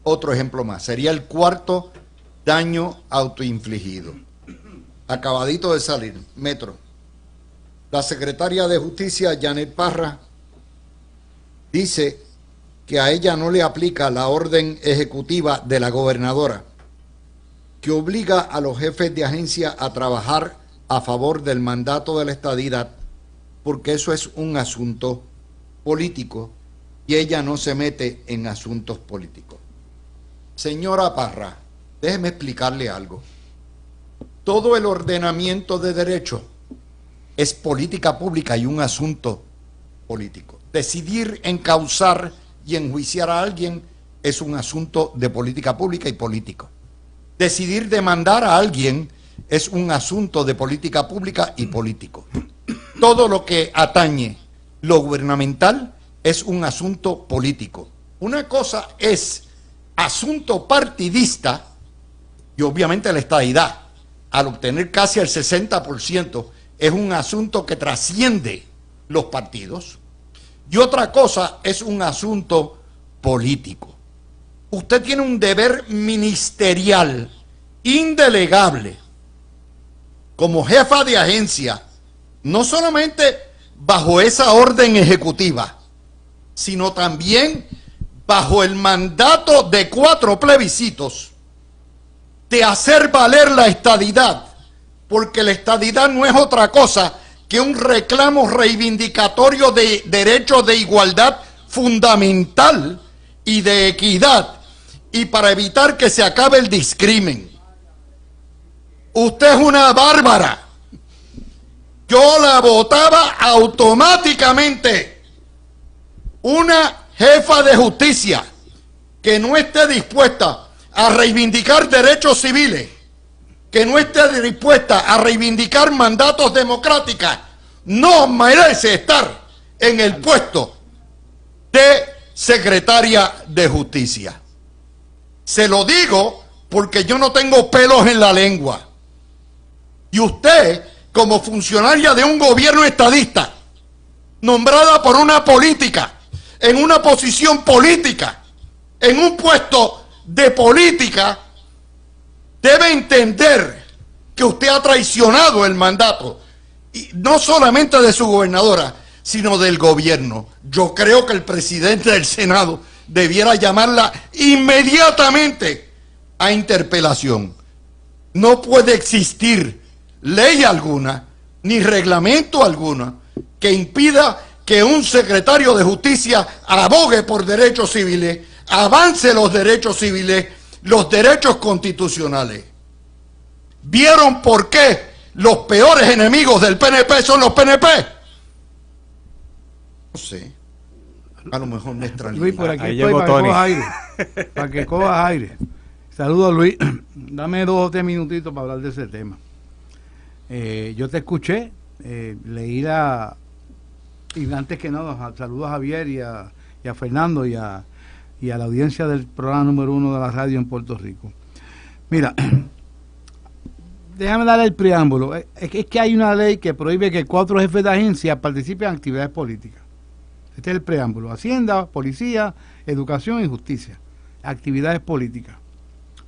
otro ejemplo más, sería el cuarto daño autoinfligido. Acabadito de salir, Metro. La secretaria de Justicia, Janet Parra, dice que a ella no le aplica la orden ejecutiva de la gobernadora, que obliga a los jefes de agencia a trabajar a favor del mandato de la estadidad, porque eso es un asunto político y ella no se mete en asuntos políticos. Señora Parra, déjeme explicarle algo. Todo el ordenamiento de derecho es política pública y un asunto político. Decidir encausar y enjuiciar a alguien es un asunto de política pública y político. Decidir demandar a alguien es un asunto de política pública y político. Todo lo que atañe lo gubernamental es un asunto político. Una cosa es asunto partidista y obviamente la estadidad, al obtener casi el 60%, es un asunto que trasciende los partidos. Y otra cosa es un asunto político. Usted tiene un deber ministerial indelegable como jefa de agencia, no solamente bajo esa orden ejecutiva, sino también bajo el mandato de 4 plebiscitos, de hacer valer la estadidad, porque la estadidad no es otra cosa que un reclamo reivindicatorio de derechos de igualdad fundamental y de equidad, y para evitar que se acabe el discrimen. Usted es una bárbara. Yo la votaba automáticamente. Una jefa de justicia que no esté dispuesta a reivindicar derechos civiles, que no esté dispuesta a reivindicar mandatos democráticos, no merece estar en el puesto de secretaria de justicia. Se lo digo porque yo no tengo pelos en la lengua. Y usted, como funcionaria de un gobierno estadista, nombrada por una política, en una posición política, en un puesto de política, debe entender que usted ha traicionado el mandato, y no solamente de su gobernadora, sino del gobierno. Yo creo que el presidente del Senado debiera llamarla inmediatamente a interpelación. No puede existir ley alguna, ni reglamento alguno, que impida que un secretario de justicia abogue por derechos civiles, avance los derechos civiles, los derechos constitucionales. ¿Vieron por qué los peores enemigos del PNP son los PNP? No sé. A lo mejor me extrañó. Luis, por aquí Ahí estoy llegó para que Tony. cojas aire. Para que cojas aire. Saludos, Luis. Dame 2 o 3 minutitos para hablar de ese tema. Yo te escuché, leí la... Y antes que nada, saludos a Javier y a Fernando y a la audiencia del programa número 1 de la radio en Puerto Rico. Mira, déjame dar el preámbulo. Es que hay una ley que prohíbe que 4 jefes de agencia participen en actividades políticas. Este es el preámbulo. Hacienda, Policía, Educación y Justicia. Actividades políticas.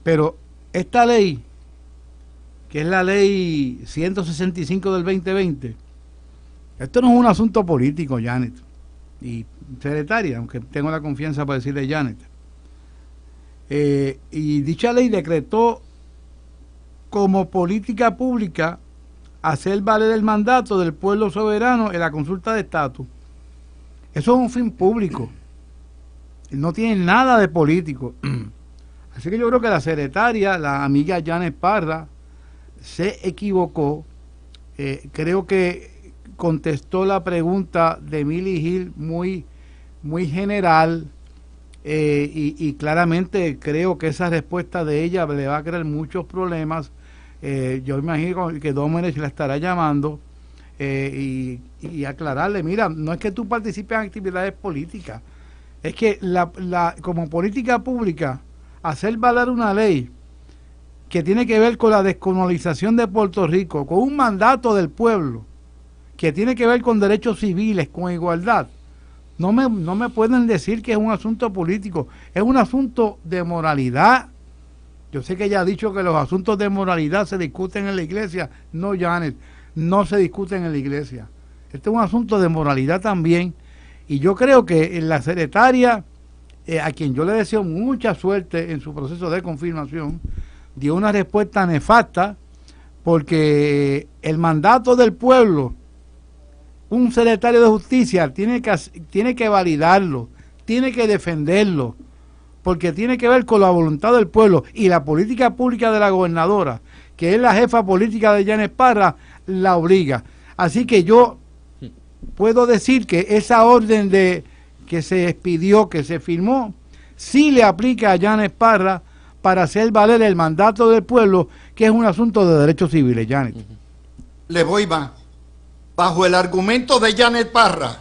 Pero esta ley, que es la ley 165 del 2020, esto no es un asunto político, Janet. Y secretaria, aunque tengo la confianza para decirle Janet. Y dicha ley decretó como política pública hacer valer el mandato del pueblo soberano en la consulta de estatus. Eso es un fin público. No tiene nada de político. Así que yo creo que la secretaria, la amiga Janet Parra, se equivocó. Creo que contestó la pregunta de Emily Hill muy general, y claramente creo que esa respuesta de ella le va a crear muchos problemas. Yo imagino que Domenech la estará llamando y aclararle, mira, no es que tú participes en actividades políticas, es que como política pública, hacer valer una ley que tiene que ver con la descolonización de Puerto Rico, con un mandato del pueblo, que tiene que ver con derechos civiles, con igualdad. No me pueden decir que es un asunto político, es un asunto de moralidad. Yo sé que ella ha dicho que los asuntos de moralidad se discuten en la iglesia. No, Janet, no se discuten en la iglesia. Este es un asunto de moralidad también. Y yo creo que la secretaria, a quien yo le deseo mucha suerte en su proceso de confirmación, dio una respuesta nefasta, porque el mandato del pueblo, un secretario de justicia tiene que validarlo, tiene que defenderlo, porque tiene que ver con la voluntad del pueblo, y la política pública de la gobernadora, que es la jefa política de Janet Parra, la obliga. Así que yo puedo decir que esa orden que se expidió, que se firmó, sí le aplica a Janet Parra para hacer valer el mandato del pueblo, que es un asunto de derechos civiles, Janet. Le voy más. Bajo el argumento de Janet Parra,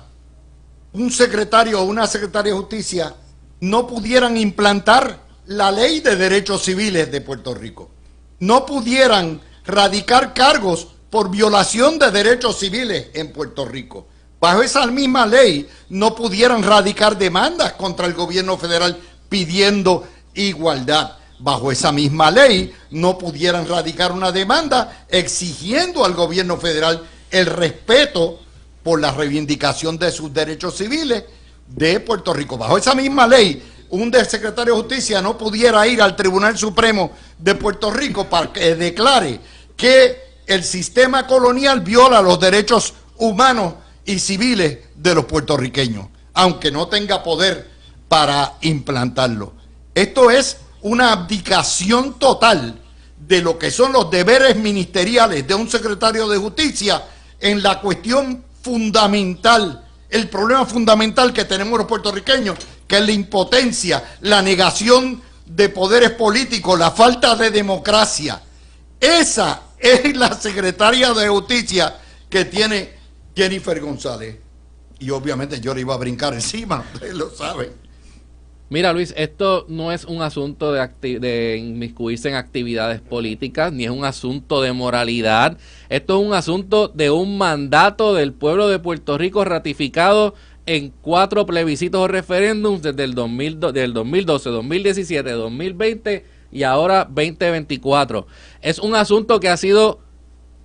un secretario o una secretaria de justicia no pudieran implantar la ley de derechos civiles de Puerto Rico. No pudieran radicar cargos por violación de derechos civiles en Puerto Rico. Bajo esa misma ley no pudieran radicar demandas contra el gobierno federal pidiendo igualdad. Bajo esa misma ley no pudieran radicar una demanda exigiendo al gobierno federal el respeto por la reivindicación de sus derechos civiles de Puerto Rico. Bajo esa misma ley, un secretario de justicia no pudiera ir al Tribunal Supremo de Puerto Rico para que declare que el sistema colonial viola los derechos humanos y civiles de los puertorriqueños, aunque no tenga poder para implantarlo. Esto es una abdicación total de lo que son los deberes ministeriales de un secretario de justicia en la cuestión fundamental, el problema fundamental que tenemos los puertorriqueños, que es la impotencia, la negación de poderes políticos, la falta de democracia. Esa es la secretaria de justicia que tiene Jennifer González. Y obviamente yo le iba a brincar encima, ustedes lo saben. Mira, Luis, esto no es un asunto de inmiscuirse en actividades políticas, ni es un asunto de moralidad. Esto es un asunto de un mandato del pueblo de Puerto Rico ratificado en 4 plebiscitos o referéndums desde el 2012, 2017, 2020 y ahora 2024. Es un asunto que ha sido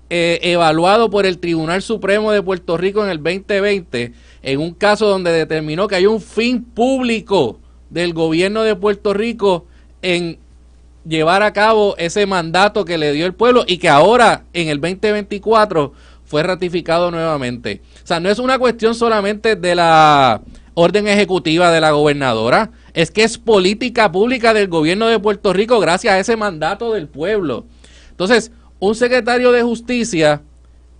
evaluado por el Tribunal Supremo de Puerto Rico en el 2020, en un caso donde determinó que hay un fin público del gobierno de Puerto Rico en llevar a cabo ese mandato que le dio el pueblo y que ahora en el 2024 fue ratificado nuevamente. O sea, no es una cuestión solamente de la orden ejecutiva de la gobernadora, es que es política pública del gobierno de Puerto Rico gracias a ese mandato del pueblo. Entonces, un secretario de justicia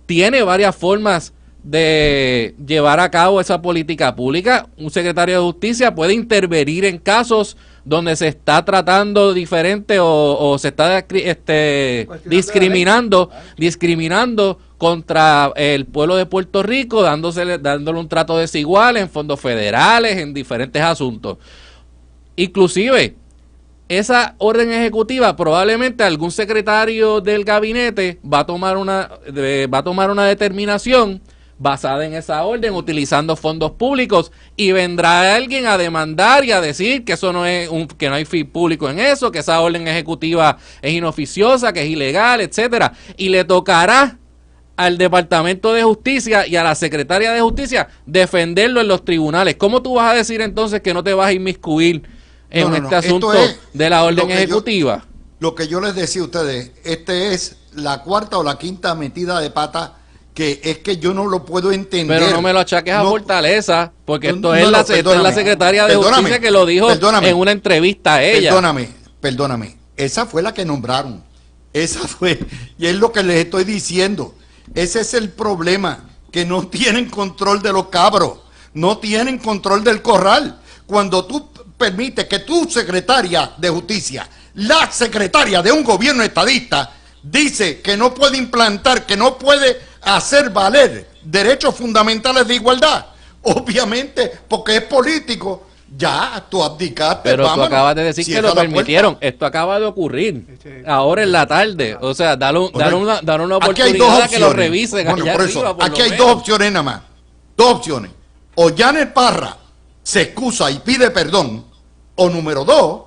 tiene varias formas de llevar a cabo esa política pública. Un secretario de justicia puede intervenir en casos donde se está tratando diferente o se está discriminando contra el pueblo de Puerto Rico, dándole un trato desigual en fondos federales, en diferentes asuntos. Inclusive, esa orden ejecutiva, probablemente algún secretario del gabinete va a tomar una determinación basada en esa orden, utilizando fondos públicos, y vendrá alguien a demandar y a decir que eso que no hay fin público en eso, que esa orden ejecutiva es inoficiosa, que es ilegal, etcétera, y le tocará al Departamento de Justicia y a la Secretaria de Justicia defenderlo en los tribunales. ¿Cómo tú vas a decir entonces que no te vas a inmiscuir en este asunto de la orden ejecutiva? Lo que yo les decía a ustedes, es la 4ª o la 5ª metida de pata, que es que yo no lo puedo entender. Pero no me lo achaques a Fortaleza, porque esto es la Secretaria de Justicia que lo dijo en una entrevista a ella. Perdóname, esa fue la que nombraron, esa fue, y es lo que les estoy diciendo. Ese es el problema, que no tienen control de los cabros, no tienen control del corral. Cuando tú permites que tu secretaria de justicia, la secretaria de un gobierno estadista, dice que no puede implantar, que no puede hacer valer derechos fundamentales de igualdad, obviamente porque es político, ya tú abdicaste. Pero vámonos. Tú acabas de decir que lo permitieron. Esto acaba de ocurrir ahora en la tarde. O sea, dar una oportunidad a que lo revisen. Bueno, allá por eso, arriba, aquí hay 2 opciones nada más. 2 opciones. O Janet Parra se excusa y pide perdón, o número 2,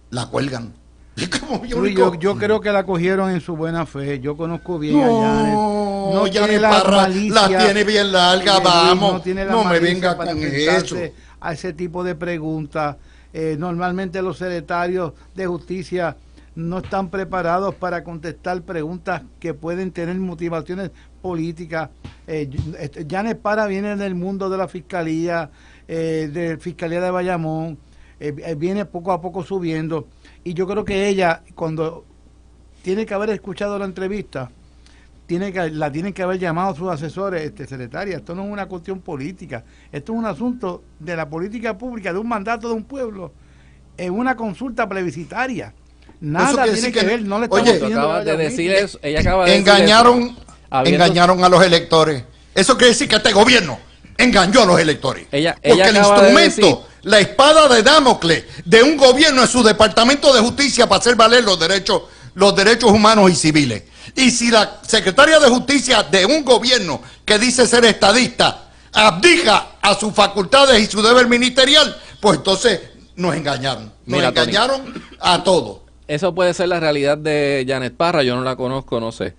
la cuelgan. Yo creo que la cogieron en su buena fe. Yo conozco bien a Janet. No, Janet Parra la tiene bien larga, vamos. No me venga con eso. A ese tipo de preguntas. Normalmente los secretarios de justicia no están preparados para contestar preguntas que pueden tener motivaciones políticas. Janet Parra viene del mundo de la fiscalía, de Fiscalía de Bayamón, viene poco a poco subiendo. Y yo creo que ella, cuando tiene que haber escuchado la entrevista, la tienen que haber llamado a sus asesores, secretaria. Esto no es una cuestión política, esto es un asunto de la política pública, de un mandato de un pueblo, en una consulta plebiscitaria. Nada tiene que ver, no le estamos pidiendo de decir eso. Ella acaba de engañaron a los electores. Eso quiere decir que este gobierno engañó a los electores. Ella porque el instrumento, la espada de Damocles de un gobierno es su Departamento de Justicia para hacer valer los derechos humanos y civiles. Y si la secretaria de Justicia de un gobierno que dice ser estadista abdica a sus facultades y su deber ministerial, pues entonces nos engañaron. Nos engañaron a todos. Eso puede ser la realidad de Janet Parra, yo no la conozco, no sé.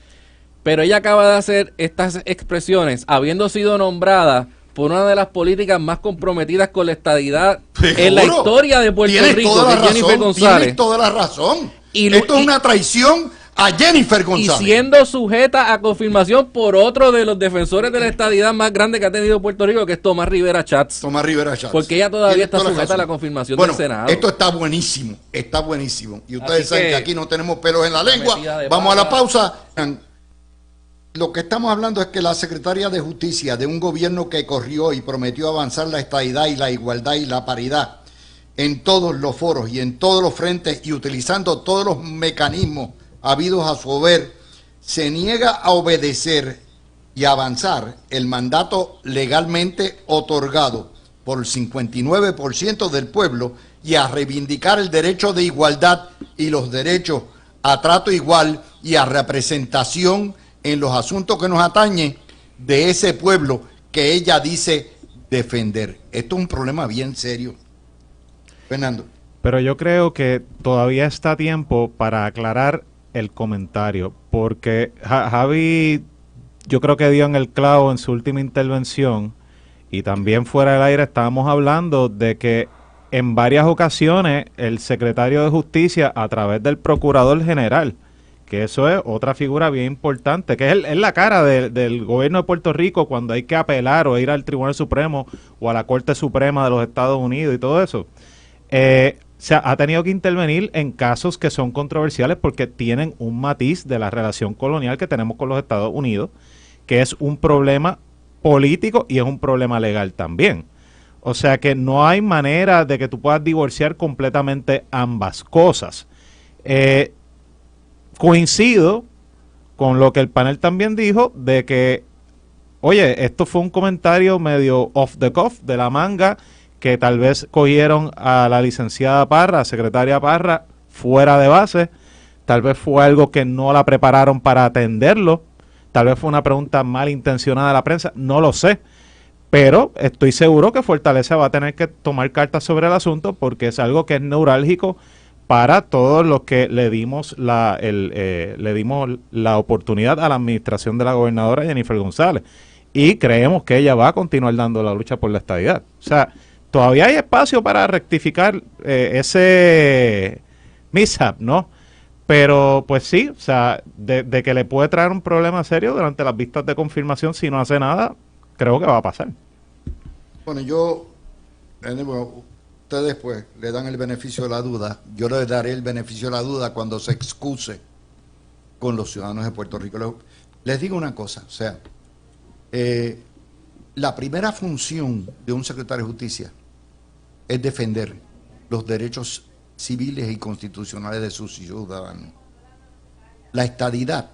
Pero ella acaba de hacer estas expresiones habiendo sido nombrada por una de las políticas más comprometidas con la estadidad en la historia de Puerto Rico, de Jennifer González. Tienes toda la razón. Esto es una traición a Jennifer y González. siendo sujeta a confirmación por otro de los defensores de la estadidad más grande que ha tenido Puerto Rico, que es Tomás Rivera Chats. Tomás Rivera Chats. Porque ella todavía Tiene está toda sujeta a la razón. confirmación Bueno, del Senado. esto está buenísimo, está buenísimo. Y ustedes Así saben que que aquí no tenemos pelos en la lengua. metida de Vamos a la pata. pausa. Lo que estamos hablando es que la secretaria de Justicia de un gobierno que corrió y prometió avanzar la estadidad y la igualdad y la paridad en todos los foros y en todos los frentes y utilizando todos los mecanismos habidos a su haber, se niega a obedecer y avanzar el mandato legalmente otorgado por el 59% del pueblo y a reivindicar el derecho de igualdad y los derechos a trato igual y a representación en los asuntos que nos atañen de ese pueblo que ella dice defender. Esto es un problema bien serio. Fernando. Pero yo creo que todavía está a tiempo para aclarar el comentario, porque Javi, yo creo que dio en el clavo en su última intervención, y también fuera del aire estábamos hablando de que en varias ocasiones el secretario de Justicia, a través del Procurador General, que eso es otra figura bien importante, que es la cara del gobierno de Puerto Rico cuando hay que apelar o ir al Tribunal Supremo o a la Corte Suprema de los Estados Unidos y todo eso. Se ha tenido que intervenir en casos que son controversiales porque tienen un matiz de la relación colonial que tenemos con los Estados Unidos, que es un problema político y es un problema legal también. O sea que no hay manera de que tú puedas divorciar completamente ambas cosas. Coincido con lo que el panel también dijo de que, oye, esto fue un comentario medio off the cuff, de la manga, que tal vez cogieron a la licenciada Parra, secretaria Parra, fuera de base, tal vez fue algo que no la prepararon para atenderlo, tal vez fue una pregunta malintencionada de la prensa, no lo sé, pero estoy seguro que Fortaleza va a tener que tomar cartas sobre el asunto porque es algo que es neurálgico para todos los que le dimos la oportunidad a la administración de la gobernadora Jennifer González, y creemos que ella va a continuar dando la lucha por la estadidad. O sea, todavía hay espacio para rectificar ese mishap, ¿no? Pero pues sí, o sea, de que le puede traer un problema serio durante las vistas de confirmación si no hace nada, creo que va a pasar. Bueno, ustedes pues le dan el beneficio de la duda. Yo le daré el beneficio de la duda cuando se excuse con los ciudadanos de Puerto Rico. Les digo una cosa, o sea, la primera función de un secretario de Justicia es defender los derechos civiles y constitucionales de sus ciudadanos. La estadidad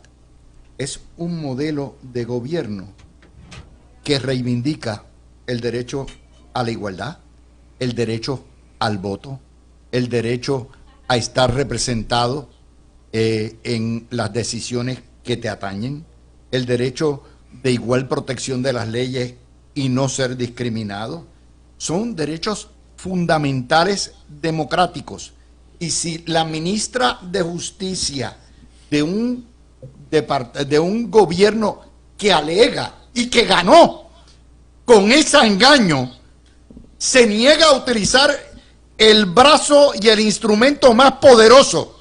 es un modelo de gobierno que reivindica el derecho a la igualdad, el derecho al voto, el derecho a estar representado en las decisiones que te atañen, el derecho de igual protección de las leyes y no ser discriminado. Son derechos fundamentales democráticos. Y si la ministra de Justicia de un gobierno que alega y que ganó con ese engaño, se niega a utilizar el brazo y el instrumento más poderoso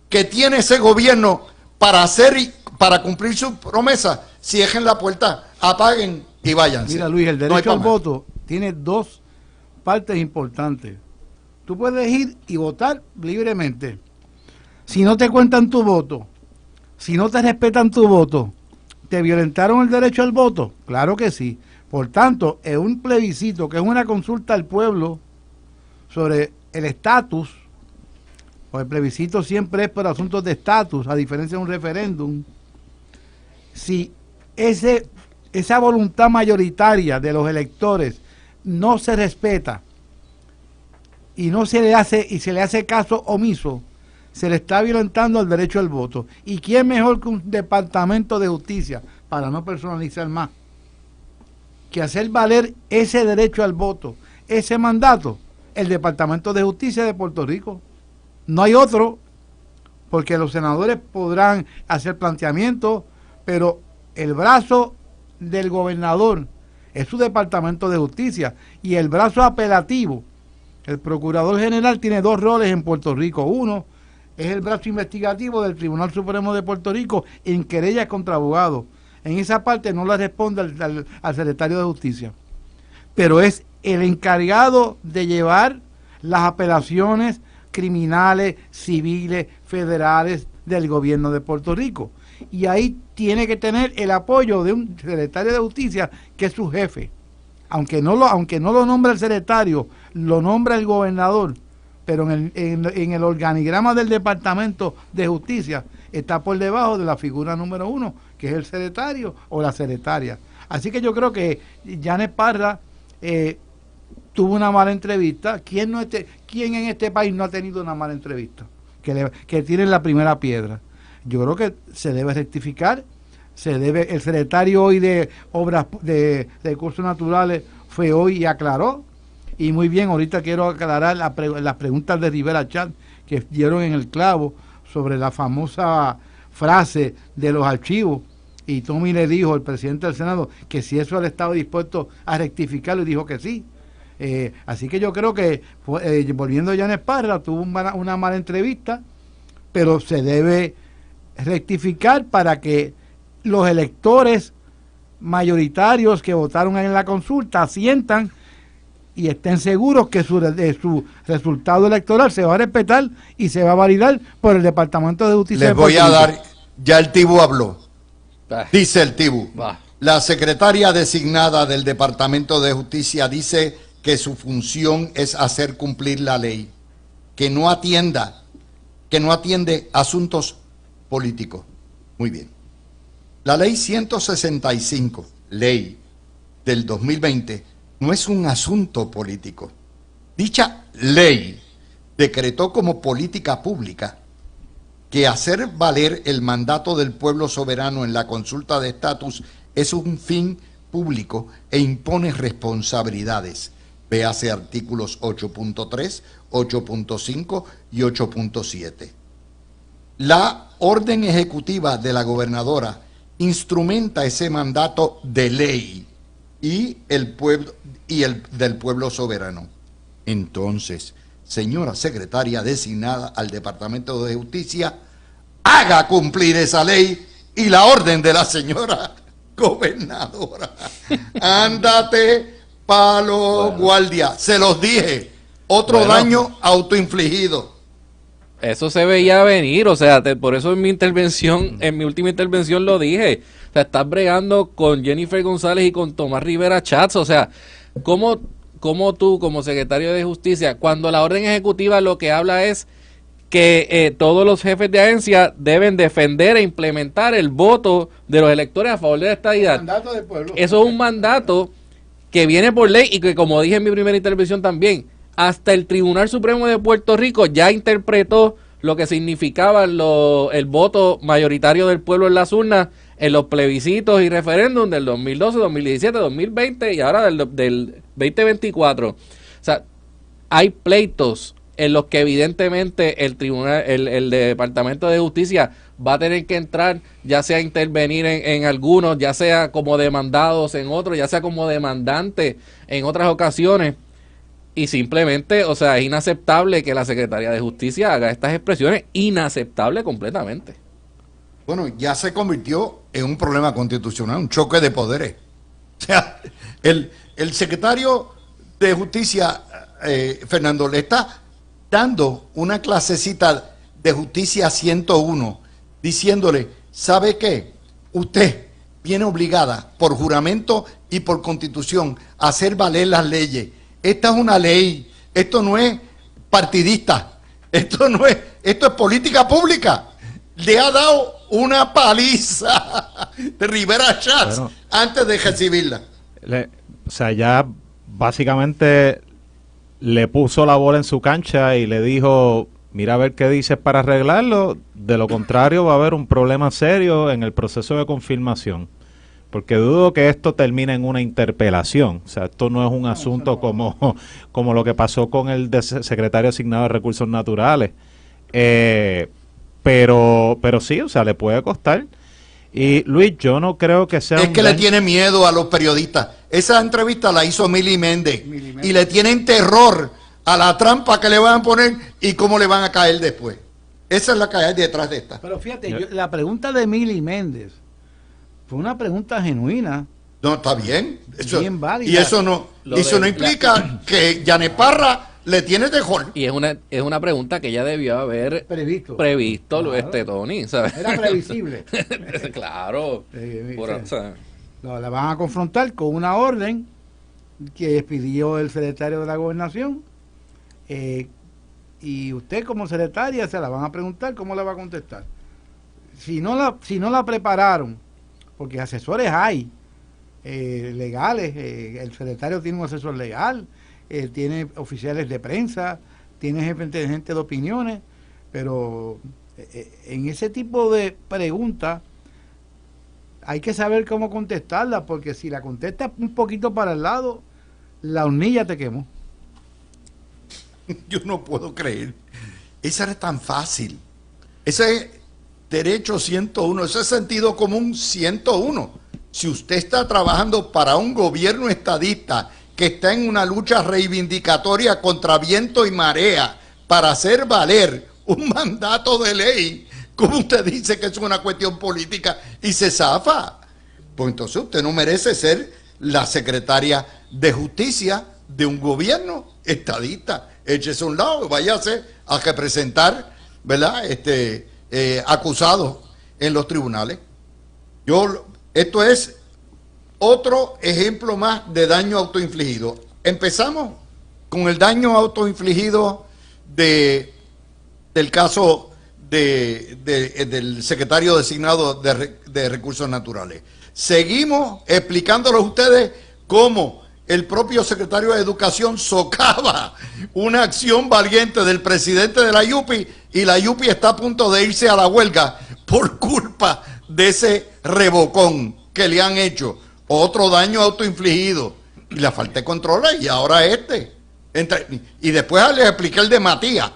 que tiene ese gobierno para cumplir su promesa, cierren la puerta, apaguen y váyanse. Mira, Luis, el derecho al más. voto tiene dos partes importantes. Tú puedes ir y votar libremente. Si no te cuentan tu voto, si no te respetan tu voto, ¿te violentaron el derecho al voto? Claro que sí. Por tanto, en un plebiscito, que es una consulta al pueblo sobre el estatus, o el plebiscito siempre es por asuntos de estatus, a diferencia de un referéndum, si esa voluntad mayoritaria de los electores no se respeta y no se le hace caso omiso, se le está violentando el derecho al voto. ¿Y quién mejor que un departamento de justicia, para no personalizar más, que hacer valer ese derecho al voto, ese mandato? El Departamento de Justicia de Puerto Rico. No hay otro, porque los senadores podrán hacer planteamientos, pero el brazo del gobernador es su Departamento de Justicia, y el brazo apelativo, el Procurador General, tiene dos roles en Puerto Rico. Uno, es el brazo investigativo del Tribunal Supremo de Puerto Rico en querellas contra abogados. En esa parte no le responde al secretario de Justicia, pero es el encargado de llevar las apelaciones criminales, civiles, federales del gobierno de Puerto Rico. Y ahí tiene que tener el apoyo de un secretario de Justicia que es su jefe. Aunque no lo nombra el secretario, lo nombra el gobernador, pero en el organigrama del Departamento de Justicia está por debajo de la figura número 1, que es el secretario o la secretaria. Así que yo creo que Janet Parra tuvo una mala entrevista. ¿Quién en este país no ha tenido una mala entrevista? Que tiene la primera piedra. Yo creo que se debe rectificar. El secretario hoy de Obras de Recursos Naturales fue hoy y aclaró. Y muy bien, ahorita quiero aclarar las preguntas de Rivera Chat que dieron en el clavo sobre la famosa frase de los archivos. Y Tommy le dijo, el presidente del Senado, que si eso él estaba dispuesto a rectificarlo, y dijo que sí. Así que yo creo que, volviendo a Janet Parra, tuvo una mala entrevista, pero se debe rectificar para que los electores mayoritarios que votaron en la consulta asientan y estén seguros que su resultado electoral se va a respetar y se va a validar por el Departamento de Justicia. Les voy a dar, ya el Tibu habló. Dice el Tibu, la secretaria designada del Departamento de Justicia dice que su función es hacer cumplir la ley, que no atiende asuntos políticos. Muy bien. La ley 165, ley del 2020, no es un asunto político. Dicha ley decretó como política pública que hacer valer el mandato del pueblo soberano en la consulta de estatus es un fin público e impone responsabilidades. Véase artículos 8.3, 8.5 y 8.7. La orden ejecutiva de la gobernadora instrumenta ese mandato de ley y el del pueblo soberano. Entonces, señora secretaria designada al Departamento de Justicia, haga cumplir esa ley y la orden de la señora gobernadora. Ándate, palo, guardia. Se los dije. Otro daño autoinfligido. Eso se veía venir, o sea, por eso en mi última intervención lo dije. O sea, estás bregando con Jennifer González y con Tomás Rivera Chats. O sea, ¿cómo tú, como secretario de Justicia, cuando la orden ejecutiva lo que habla es que todos los jefes de agencia deben defender e implementar el voto de los electores a favor de la estadidad? Mandato del pueblo. Eso es un mandato que viene por ley y que, como dije en mi primera intervención también, hasta el Tribunal Supremo de Puerto Rico ya interpretó lo que significaba el voto mayoritario del pueblo en las urnas en los plebiscitos y referéndum del 2012, 2017, 2020 y ahora del 2024. O sea, hay pleitos en los que evidentemente el Departamento de Justicia va a tener que entrar, ya sea intervenir en algunos, ya sea como demandados en otros, ya sea como demandante en otras ocasiones. Y simplemente, o sea, es inaceptable que la Secretaría de Justicia haga estas expresiones, inaceptable completamente. Bueno, ya se convirtió en un problema constitucional, un choque de poderes. O sea, el secretario de Justicia, Fernando, le está dando una clasecita de Justicia 101, diciéndole, ¿sabe qué? Usted viene obligada por juramento y por constitución a hacer valer las leyes. Esta es una ley, esto no es partidista, esto es política pública. Le ha dado una paliza de Rivera Chats antes de recibirla. O sea, ya básicamente le puso la bola en su cancha y le dijo, mira a ver qué dices para arreglarlo, de lo contrario va a haber un problema serio en el proceso de confirmación. Porque dudo que esto termine en una interpelación. O sea, esto no es un asunto como lo que pasó con el secretario asignado de Recursos Naturales. Pero sí, o sea, le puede costar. Y Luis, yo no creo que sea... Es que le tiene miedo a los periodistas. Esa entrevista la hizo Mili Méndez. Y le tienen terror a la trampa que le van a poner y cómo le van a caer después. Esa es la que hay detrás de esta. Pero fíjate, la pregunta de Mili Méndez fue una pregunta genuina. No, está bien. Eso, Bien válida. y eso no implica que Yanet Parra le tiene tejón. Y es una pregunta que ya debió haber Previsto. claro. Tony, ¿sabes? Era previsible. claro. O sea, La van a confrontar con una orden que expidió el secretario de la Gobernación. Y usted como secretaria se la van a preguntar cómo la va a contestar. Si no la prepararon, porque asesores hay legales, el secretario tiene un asesor legal, tiene oficiales de prensa, tiene gente de opiniones, pero en ese tipo de preguntas hay que saber cómo contestarla, porque si la contestas un poquito para el lado, la hornilla te quemó. Yo no puedo creer. Esa era tan fácil. Ese es derecho 101, ese es sentido común 101. Si usted está trabajando para un gobierno estadista que está en una lucha reivindicatoria contra viento y marea para hacer valer un mandato de ley, ¿cómo usted dice que es una cuestión política y se zafa? Pues entonces usted no merece ser la secretaria de justicia de un gobierno estadista. Échese a un lado, váyase a representar, ¿verdad? Acusados en los tribunales. Esto es otro ejemplo más de daño autoinfligido. Empezamos con el daño autoinfligido del caso del secretario designado de Recursos Naturales. Seguimos explicándoles a ustedes cómo el propio secretario de Educación socava una acción valiente del presidente de la YUPI y la YUPI está a punto de irse a la huelga por culpa de ese revocón que le han hecho. Otro daño autoinfligido. Y la falta de control y ahora y después les expliqué el de Matías,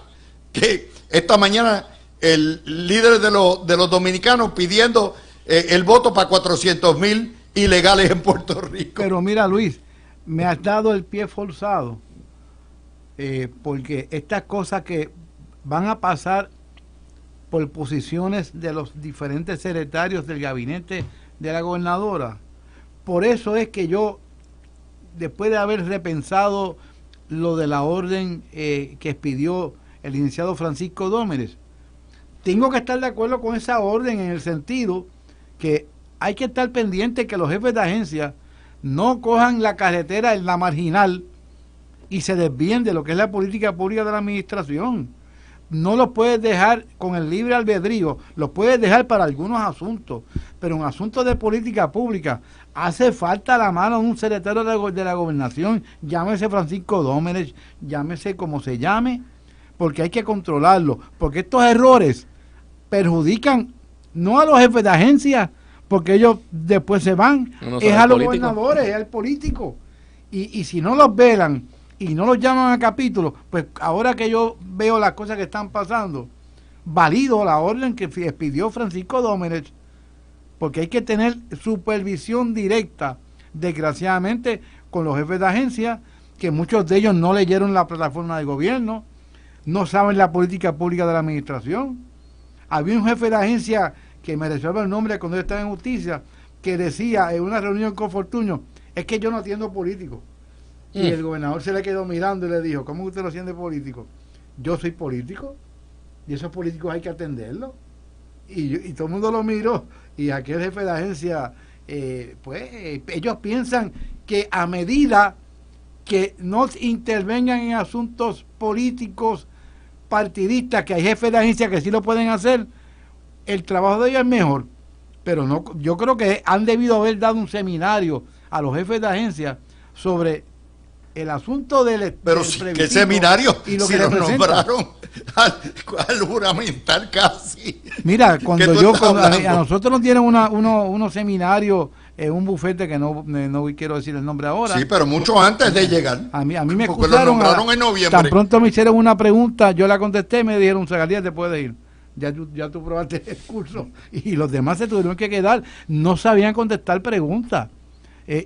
que esta mañana el líder de los dominicanos pidiendo el voto para 400,000 ilegales en Puerto Rico. Pero mira, Luis, me has dado el pie forzado, porque estas cosas que van a pasar por posiciones de los diferentes secretarios del gabinete de la gobernadora, por eso es que yo, después de haber repensado lo de la orden que expidió el licenciado Francisco Dómenes, tengo que estar de acuerdo con esa orden en el sentido que hay que estar pendiente que los jefes de agencia no cojan la carretera en la marginal y se desvíen de lo que es la política pública de la administración. No los puedes dejar con el libre albedrío, los puedes dejar para algunos asuntos, pero en asuntos de política pública hace falta la mano de un secretario de la gobernación, llámese Francisco Dómenes, llámese como se llame, porque hay que controlarlo, porque estos errores perjudican no a los jefes de agencia, porque ellos después se van, es a los gobernadores, es al político, y si no los velan y no los llaman a capítulo, pues ahora que yo veo las cosas que están pasando, valido la orden que expidió Francisco Dómenes, porque hay que tener supervisión directa, desgraciadamente, con los jefes de agencia, que muchos de ellos no leyeron la plataforma de gobierno, no saben la política pública de la administración. Había un jefe de agencia que me resuelve el nombre cuando yo estaba en justicia, que decía en una reunión con Fortuño, es que yo no atiendo políticos. Y el gobernador se le quedó mirando y le dijo, ¿cómo usted lo atiende político? Yo soy político y esos políticos hay que atenderlos. Y todo el mundo lo miró y aquel jefe de agencia, ellos piensan que a medida que no intervengan en asuntos políticos partidistas, que hay jefes de agencia que sí lo pueden hacer, el trabajo de ellos es mejor. Pero no, yo creo que han debido haber dado un seminario a los jefes de agencia sobre el asunto del pero sí, ¿qué seminario? Y lo si que lo nombraron al juramentar casi. Mira, cuando a nosotros nos dieron unos seminarios en un bufete que no quiero decir el nombre ahora. Sí, pero mucho antes de llegar. A mí me excusaron en noviembre. Tan pronto me hicieron una pregunta, yo la contesté y me dijeron, Zacarías, te puedes ir. Ya tú probaste el curso. Y los demás se tuvieron que quedar. No sabían contestar preguntas.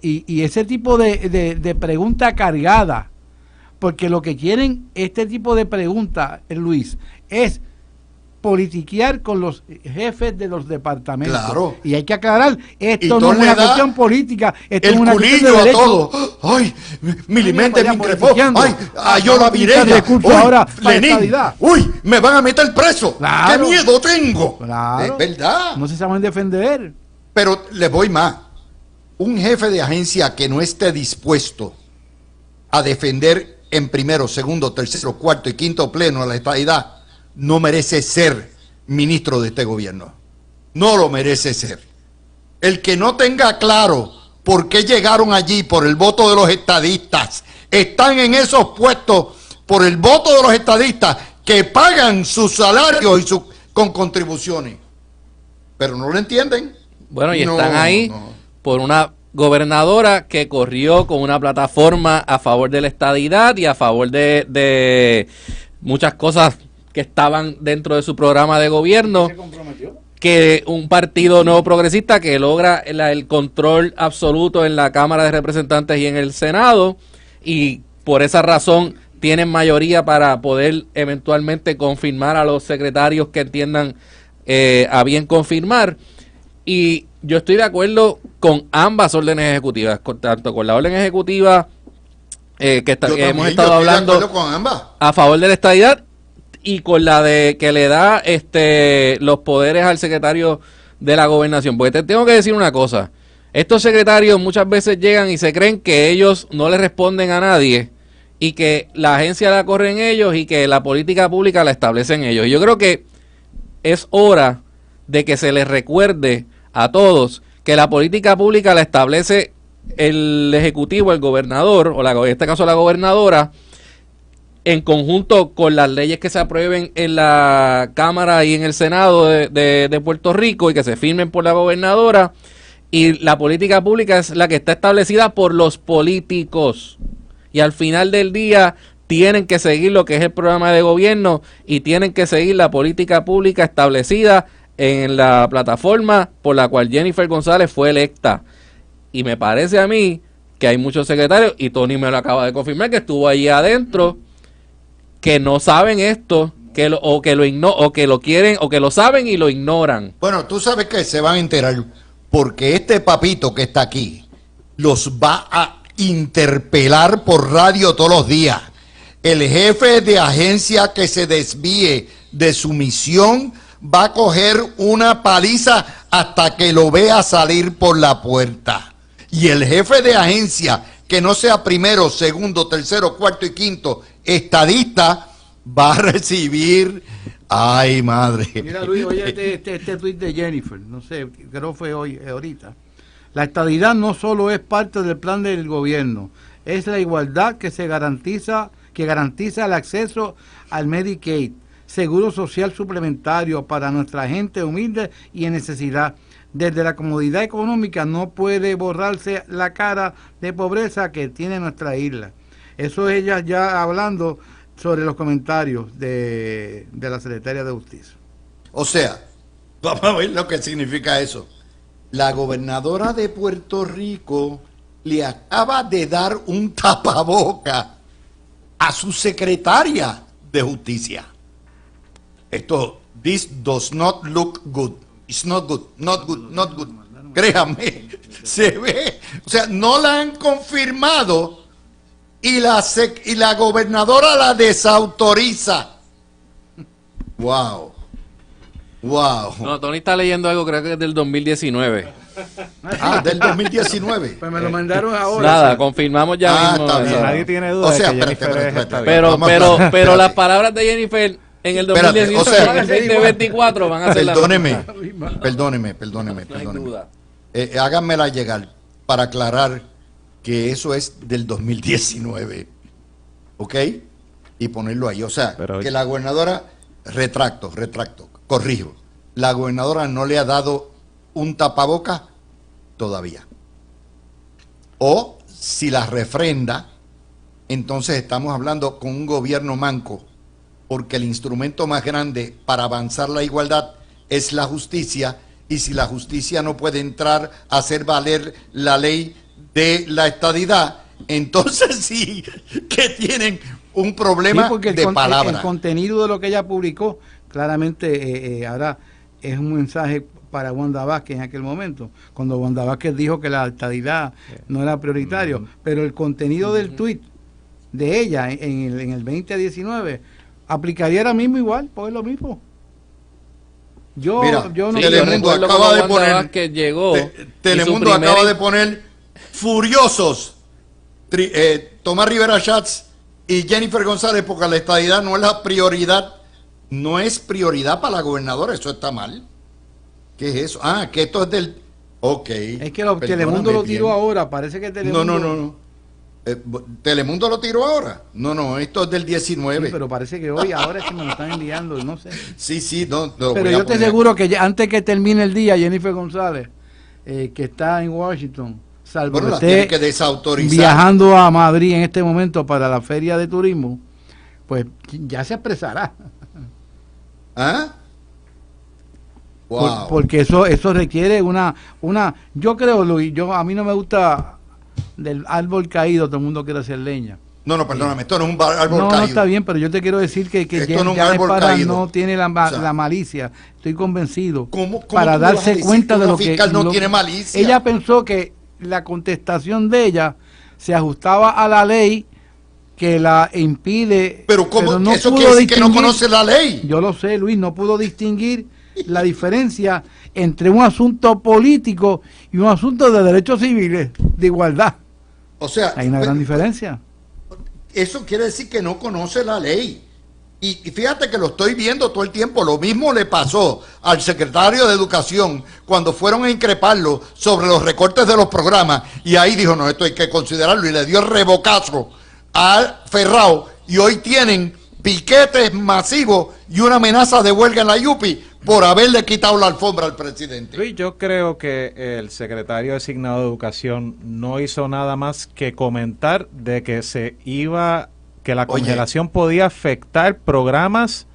Y ese tipo de pregunta cargada, porque lo que quieren este tipo de preguntas, Luis, es politiquear con los jefes de los departamentos. Claro. Y hay que aclarar, Y esto todo no es le una da cuestión política, esto es el una cuestión de culillo a derecho. todo. Ay, mi mente me vaya increpó. politiqueando. Ay, yo la Utilizar virella. recursos Uy, ahora para Lenín. estabilidad. Uy, me van a meter preso. Claro. ¡Qué miedo tengo! Claro. Es verdad. No se saben defender. Pero les voy más. Un jefe de agencia que no esté dispuesto a defender en primero, segundo, tercero, cuarto y quinto pleno a la estadidad no merece ser ministro de este gobierno. No lo merece ser. El que no tenga claro por qué llegaron allí por el voto de los estadistas, están en esos puestos por el voto de los estadistas que pagan sus salarios y con contribuciones. Pero no lo entienden. Bueno, y No, están ahí no. por una gobernadora que corrió con una plataforma a favor de la estadidad y a favor de muchas cosas que estaban dentro de su programa de gobierno, que un partido nuevo progresista que logra el control absoluto en la Cámara de Representantes y en el Senado, y por esa razón tienen mayoría para poder eventualmente confirmar a los secretarios que entiendan a bien confirmar. Y yo estoy de acuerdo con ambas órdenes ejecutivas, tanto con la orden ejecutiva que hemos estado hablando Yo estoy de acuerdo con ambas. a favor de la estadidad, y con la de que le da los poderes al secretario de la gobernación. Porque te tengo que decir una cosa: estos secretarios muchas veces llegan y se creen que ellos no le responden a nadie y que la agencia la corren ellos y que la política pública la establecen ellos. Yo creo que es hora de que se les recuerde a todos que la política pública la establece el ejecutivo, el gobernador, o en este caso la gobernadora, en conjunto con las leyes que se aprueben en la Cámara y en el Senado de Puerto Rico y que se firmen por la gobernadora. Y la política pública es la que está establecida por los políticos. Y al final del día tienen que seguir lo que es el programa de gobierno y tienen que seguir la política pública establecida en la plataforma por la cual Jennifer González fue electa. Y me parece a mí que hay muchos secretarios, y Tony me lo acaba de confirmar, que estuvo allí adentro, que no saben esto, o que lo quieren, o que lo saben y lo ignoran. Bueno, tú sabes que se van a enterar porque este papito que está aquí los va a interpelar por radio todos los días. El jefe de agencia que se desvíe de su misión va a coger una paliza hasta que lo vea salir por la puerta. Y el jefe de agencia que no sea primero, segundo, tercero, cuarto y quinto estadista va a recibir... ¡Ay, madre! Mira, Luis, oye este tuit de Jennifer, no sé, creo que fue hoy, ahorita. La estabilidad no solo es parte del plan del gobierno, es la igualdad que garantiza el acceso al Medicaid, seguro social suplementario para nuestra gente humilde y en necesidad. Desde la comodidad económica no puede borrarse la cara de pobreza que tiene nuestra isla. Eso es ella ya hablando sobre los comentarios de la secretaria de Justicia. O sea, vamos a ver lo que significa eso. La gobernadora de Puerto Rico le acaba de dar un tapaboca a su secretaria de Justicia. This does not look good. It's not good, not good, not good. Créame, se ve. O sea, no la han confirmado y la gobernadora la desautoriza. Wow. Wow. No, Tony está leyendo algo, creo que es del 2019. Ah, del 2019. Pues me lo mandaron ahora. Nada, confirmamos ya mismo está eso. bien. Nadie tiene duda O sea, de que espérate, Jennifer espérate, es esta espérate. bien. Vamos a hablar, Pero espérate. las palabras de Jennifer en el Espérate, 2019 o sea, en el 2024 van a ser las Perdóneme. No hay duda. Háganmela llegar para aclarar que eso es del 2019. ¿Ok? Y ponerlo ahí. O sea, Pero- que la gobernadora, retracto, corrijo. La gobernadora no le ha dado un tapaboca todavía. O si la refrenda, entonces estamos hablando con un gobierno manco, porque el instrumento más grande para avanzar la igualdad es la justicia, y si la justicia no puede entrar a hacer valer la ley de la estadidad, entonces sí que tienen un problema Sí, porque de palabra. el contenido de lo que ella publicó claramente ahora es un mensaje para Wanda Vázquez en aquel momento, cuando Wanda Vázquez dijo que la estadidad no era prioritario, pero el contenido del tuit de ella en el 2019 aplicaría ahora mismo igual, pues es lo mismo. Mira, yo no Telemundo recuerdo acaba cuando de Wanda poner, Vázquez llegó, Telemundo y su acaba primera- de poner furiosos Tomás Rivera Schatz y Jennifer González, porque la estadidad no es la prioridad, no es prioridad para la gobernadora, eso está mal. ¿Qué es eso? Ah, que esto es del... Ok. Es que perdóname Telemundo lo tiró bien. ahora, parece que Telemundo... No. ¿Telemundo lo tiró ahora? No, esto es del Sí, 19. pero parece que ahora es que me lo están enviando, no sé. Sí, no, lo Pero voy a yo te poner aseguro aquí. que antes que termine el día, Jennifer González, que está en Washington, salvo Bueno, la que tiene esté que desautorizar. viajando a Madrid en este momento para la feria de turismo, pues ya se expresará. ¿Ah? Wow. Porque eso requiere yo creo, Luis, a mí no me gusta del árbol caído, todo el mundo quiere hacer leña. No, perdóname, esto no es un árbol No, caído. no está bien, pero yo te quiero decir que Esto no es un Janet árbol Parra caído. no tiene O sea, la malicia, estoy convencido, ¿Cómo para tú me vas a darse decir cuenta que de una lo que... fiscal no tiene malicia? Ella pensó que la contestación de ella se ajustaba a la ley que la impide... Pero ¿cómo? no Eso pudo quiere decir que no distinguir- conoce la ley. Yo lo sé, Luis, no pudo distinguir la diferencia entre un asunto político y un asunto de derechos civiles, de igualdad. O sea, Hay una gran diferencia. eso quiere decir que no conoce la ley. Y fíjate que lo estoy viendo todo el tiempo. Lo mismo le pasó al secretario de Educación cuando fueron a increparlo sobre los recortes de los programas. Y ahí dijo, no, esto hay que considerarlo. Y le dio el revocazo a Ferrao. Y hoy tienen piquetes masivos y una amenaza de huelga en la Yupi por haberle quitado la alfombra al presidente. Luis, yo creo que el secretario designado de Educación no hizo nada más que comentar de que que la congelación podía afectar programas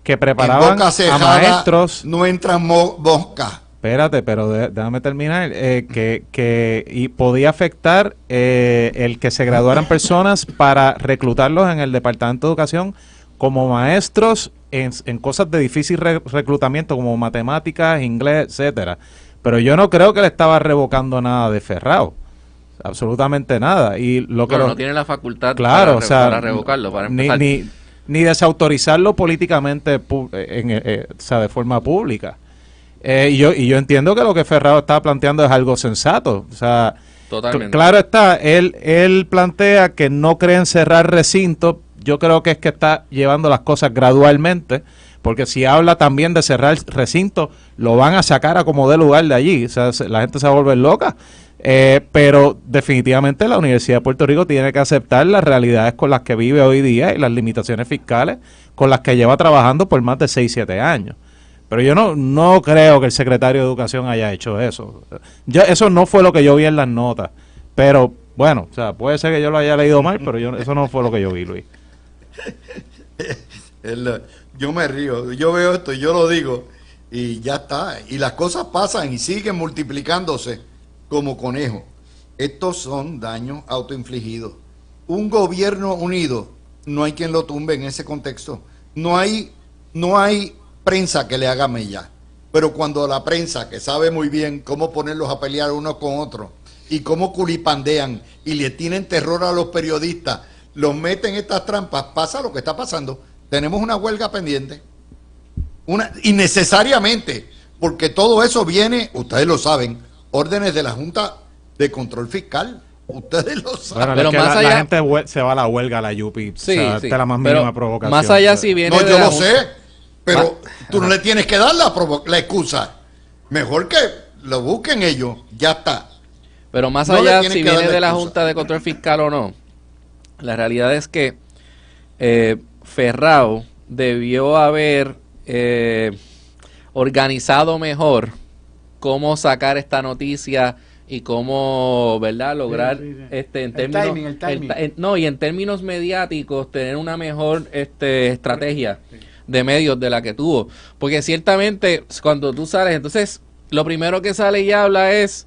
que En preparaban boca a cejada maestros. no entran moscas. Espérate, pero déjame terminar. Y podía afectar el que se graduaran personas para reclutarlos en el Departamento de Educación como maestros en cosas de difícil reclutamiento como matemáticas, inglés, etcétera. Pero yo no creo que le estaba revocando nada de Ferrao. Absolutamente nada. Y lo que no tiene la facultad claro, para revocarlo, para empezar. ni desautorizarlo políticamente, o sea, de forma pública. Y yo entiendo que lo que Ferrao estaba planteando es algo sensato. O sea, Totalmente. claro está, él plantea que no cree en cerrar recintos. Yo creo que es que está llevando las cosas gradualmente, porque si habla también de cerrar recintos, lo van a sacar a como dé lugar de allí. O sea, la gente se va a volver loca. Pero definitivamente la Universidad de Puerto Rico tiene que aceptar las realidades con las que vive hoy día y las limitaciones fiscales con las que lleva trabajando por más de 6-7 años. Pero yo no creo que el secretario de Educación haya hecho eso. Eso no fue lo que yo vi en las notas. Pero bueno, o sea, puede ser que yo lo haya leído mal, pero eso no fue lo que yo vi, Luis. Yo me río, yo veo esto y yo lo digo y ya está. Y las cosas pasan y siguen multiplicándose como conejos. Estos son daños autoinfligidos. Un gobierno unido, no hay quien lo tumbe en ese contexto. No hay prensa que le haga mella. Pero cuando la prensa, que sabe muy bien cómo ponerlos a pelear unos con otros y cómo culipandean y le tienen terror a los periodistas, los meten en estas trampas, pasa lo que está pasando. Tenemos una huelga pendiente. Innecesariamente, porque todo eso viene, ustedes lo saben, órdenes de la Junta de Control Fiscal. Ustedes lo saben. Bueno, Pero es que más la allá- gente se va a la huelga, a la Yupi. Sí, o sea, sí. esta es la más Pero mínima provocación. más allá si viene No, de yo la lo Junta- sé, pero tú no le tienes que dar la excusa. Mejor que lo busquen ellos, ya está. Pero más No le allá tienen si que dar viene la de la excusa. Junta de Control Fiscal o no, la realidad es que Ferrao debió haber organizado mejor cómo sacar esta noticia y cómo, ¿verdad?, lograr Sí. en El términos timing, el timing. y en términos mediáticos tener una mejor estrategia de medios de la que tuvo, porque ciertamente cuando tú sales, entonces lo primero que sale y habla es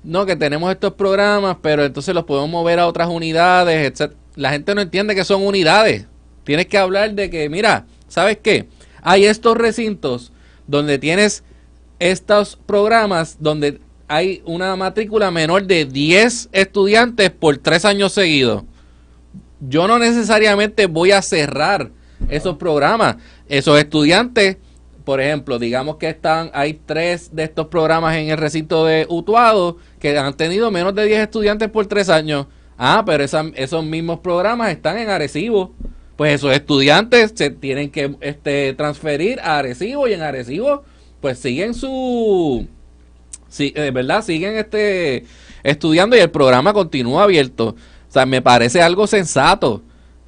no, que tenemos estos programas, pero entonces los podemos mover a otras unidades, etc. La gente no entiende que son unidades. Tienes que hablar de que, mira, ¿sabes qué? hay estos recintos donde tienes estos programas donde hay una matrícula menor de 10 estudiantes por 3 años seguidos. Yo no necesariamente voy a cerrar esos programas. Esos estudiantes, por ejemplo, digamos que hay 3 de estos programas en el recinto de Utuado que han tenido menos de 10 estudiantes por 3 años. Pero esos mismos programas están en Arecibo. Pues esos estudiantes se tienen que transferir a Arecibo, y en Arecibo pues siguen ¿verdad? Siguen estudiando y el programa continúa abierto. O sea, me parece algo sensato,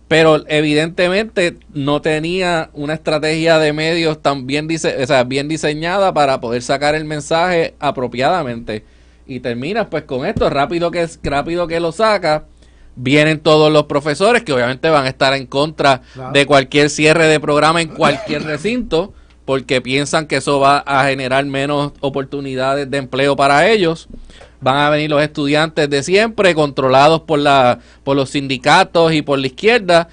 pero evidentemente no tenía una estrategia de medios tan bien diseñada para poder sacar el mensaje apropiadamente. Y terminas pues con esto, rápido que lo saca. Vienen todos los profesores que obviamente van a estar en contra de cualquier cierre de programa en cualquier recinto, porque piensan que eso va a generar menos oportunidades de empleo para ellos. Van a venir los estudiantes de siempre, controlados por los sindicatos y por la izquierda,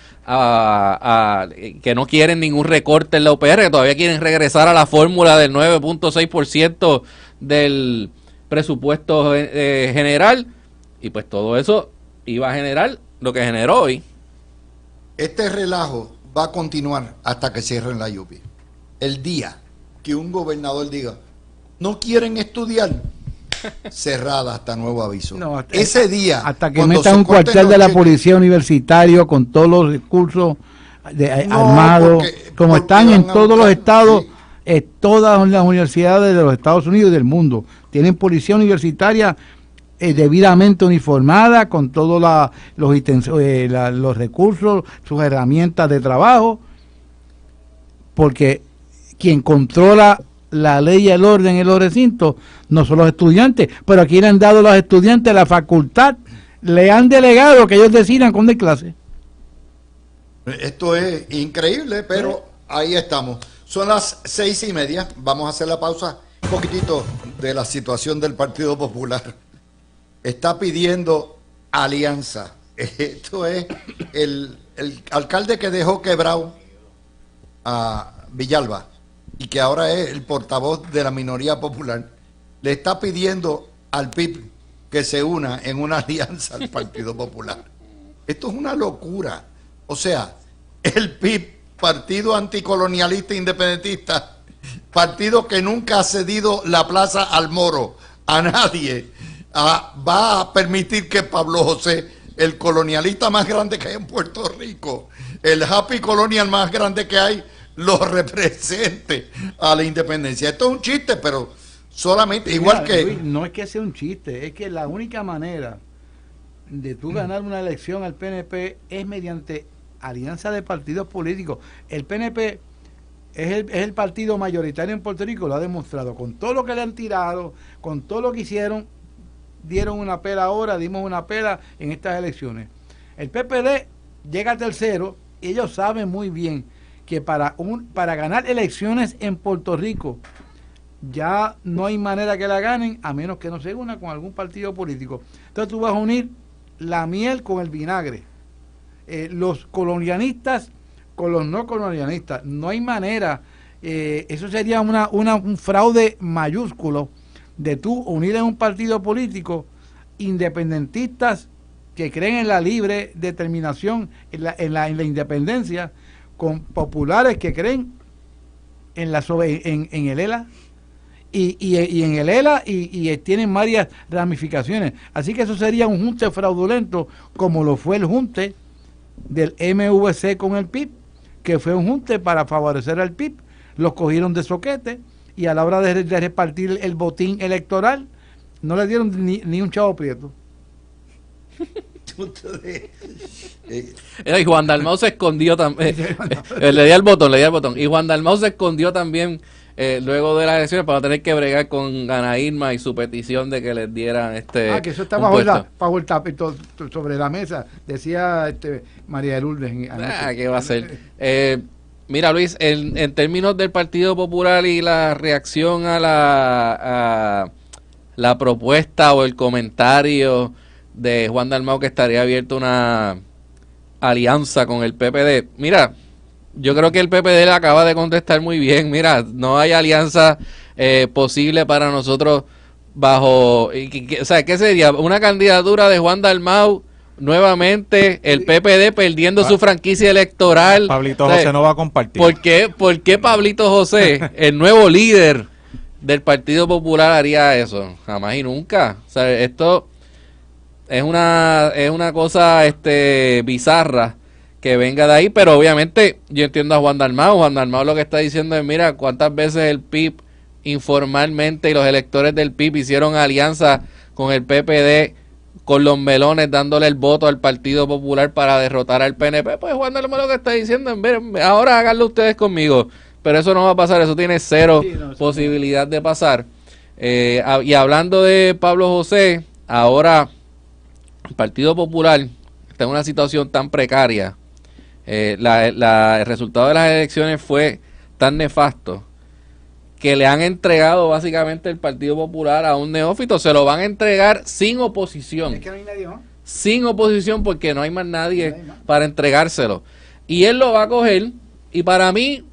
que no quieren ningún recorte en la UPR, que todavía quieren regresar a la fórmula del 9.6% del presupuesto general, y pues todo eso iba a generar lo que generó hoy. Este relajo va a continuar hasta que cierren la UPI. El día que un gobernador diga, no quieren estudiar, cerrada hasta nuevo aviso. No, ese día, hasta que metan un cuartel de la policía universitario con todos los recursos armados, como están en todos los estados, sí. Todas las universidades de los Estados Unidos y del mundo tienen policía universitaria debidamente uniformada, con todos los recursos, sus herramientas de trabajo, porque quien controla la ley y el orden en los recintos no son los estudiantes, pero aquí le han dado a los estudiantes la facultad, le han delegado que ellos decidan cuándo hay clase. Esto es increíble, pero ahí estamos. Son las 6:30, vamos a hacer la pausa. Un poquitito de la situación del Partido Popular. Está pidiendo alianza. Esto es el alcalde que dejó quebrado a Villalba y que ahora es el portavoz de la minoría popular, le está pidiendo al PIB que se una en una alianza al Partido Popular. Esto es una locura. O sea, el PIB, partido anticolonialista independentista, partido que nunca ha cedido la plaza al Moro a nadie, va a permitir que Pablo José, el colonialista más grande que hay en Puerto Rico, el happy colonial más grande que hay, lo represente a la independencia. Esto es un chiste, pero solamente, igual que... Luis, no es que sea un chiste, es que la única manera de tú ganar una elección al PNP es mediante alianza de partidos políticos. El PNP es el partido mayoritario en Puerto Rico, lo ha demostrado, con todo lo que le han tirado, con todo lo que hicieron, dieron una pela ahora, dimos una pela en estas elecciones. El PPD llega tercero y ellos saben muy bien que para ganar elecciones en Puerto Rico ya no hay manera que la ganen a menos que no se una con algún partido político. Entonces tú vas a unir la miel con el vinagre, los colonialistas con los no colonialistas. No hay manera, eso sería un fraude mayúsculo de tú unir en un partido político independentistas que creen en la libre determinación, en la independencia, con populares que creen en el ELA y en el ELA y tienen varias ramificaciones. Así que eso sería un junte fraudulento, como lo fue el junte del MVC con el PIB, que fue un junte para favorecer al PIB. Los cogieron de soquete y a la hora de repartir el botín electoral no le dieron ni un chavo prieto. Y Juan Dalmau se escondió también. Le di al botón. Y Juan Dalmau se escondió también luego de las elecciones para no tener que bregar con Ana Irma y su petición de que les dieran que eso está bajo el tapete sobre la mesa, decía María de Lourdes. ¿Qué va a ser? Mira, Luis, en términos del Partido Popular y la reacción a la propuesta o el comentario de Juan Dalmau que estaría abierto una alianza con el PPD. Mira, yo creo que el PPD le acaba de contestar muy bien. Mira, no hay alianza posible para nosotros bajo... o sea, ¿qué sería? Una candidatura de Juan Dalmau, nuevamente el PPD perdiendo su franquicia electoral. Pablito O sea, José no va a compartir. ¿Por qué Pablito José, el nuevo líder del Partido Popular, haría eso? Jamás y nunca. O sea, esto es una cosa bizarra que venga de ahí, pero obviamente yo entiendo a Juan Dalmau. Juan Dalmau lo que está diciendo es, mira, cuántas veces el PIB informalmente y los electores del PIB hicieron alianza con el PPD, con los melones, dándole el voto al Partido Popular para derrotar al PNP. Pues Juan Dalmau lo que está diciendo es, miren, ahora háganlo ustedes conmigo, pero eso no va a pasar, eso tiene cero posibilidad de pasar. Y hablando de Pablo José, ahora el Partido Popular está en una situación tan precaria. El resultado de las elecciones fue tan nefasto que le han entregado básicamente el Partido Popular a un neófito. Se lo van a entregar sin oposición. Es que no hay nadie más. Sin oposición, porque no hay más nadie para entregárselo. Y él lo va a coger. Y para mí,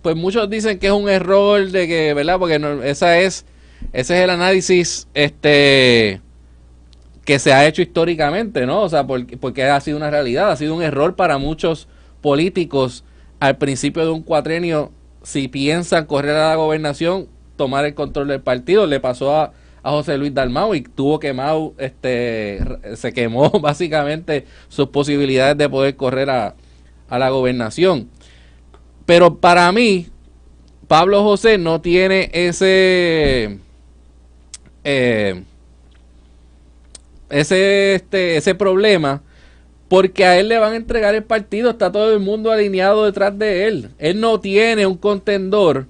pues muchos dicen que es un error de que, ¿verdad? Porque no, ese es el análisis que se ha hecho históricamente, ¿no? O sea, porque ha sido una realidad, ha sido un error para muchos políticos al principio de un cuatrenio, si piensan correr a la gobernación, tomar el control del partido. Le pasó a José Luis Dalmau y tuvo quemado, se quemó básicamente sus posibilidades de poder correr a la gobernación. Pero para mí, Pablo José no tiene ese problema, porque a él le van a entregar el partido, está todo el mundo alineado detrás de él. Él no tiene un contendor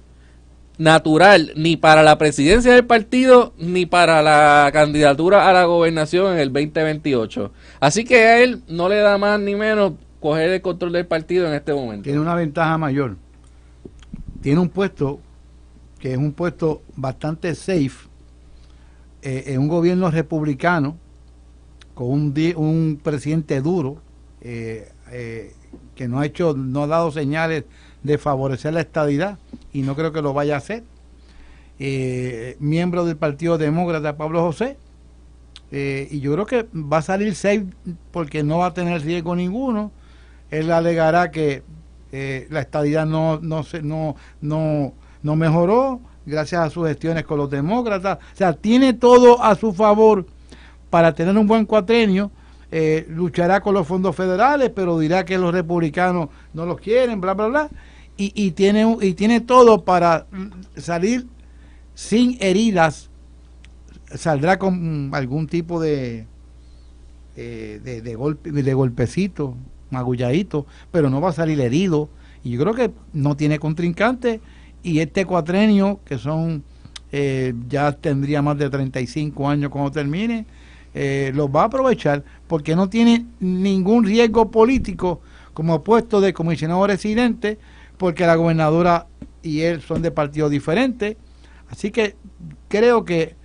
natural ni para la presidencia del partido ni para la candidatura a la gobernación en el 2028. Así que a él no le da más ni menos coger el control del partido en este momento. Tiene una ventaja mayor. Tiene un puesto que es un puesto bastante safe en un gobierno republicano con un presidente duro que no ha dado señales de favorecer la estadidad, y no creo que lo vaya a hacer. Miembro del Partido Demócrata, Pablo José, y yo creo que va a salir safe porque no va a tener riesgo ninguno. Él alegará que la estadidad no mejoró gracias a sus gestiones con los demócratas. O sea, tiene todo a su favor para tener un buen cuatrenio. Luchará con los fondos federales, pero dirá que los republicanos no los quieren, bla, bla, bla. Y tiene todo para salir sin heridas. Saldrá con algún tipo de golpecito, magulladito, pero no va a salir herido. Y yo creo que no tiene contrincante. Y este cuatrenio, que son ya tendría más de 35 años cuando termine, los va a aprovechar porque no tiene ningún riesgo político como puesto de comisionado residente, porque la gobernadora y él son de partidos diferentes. Así que creo que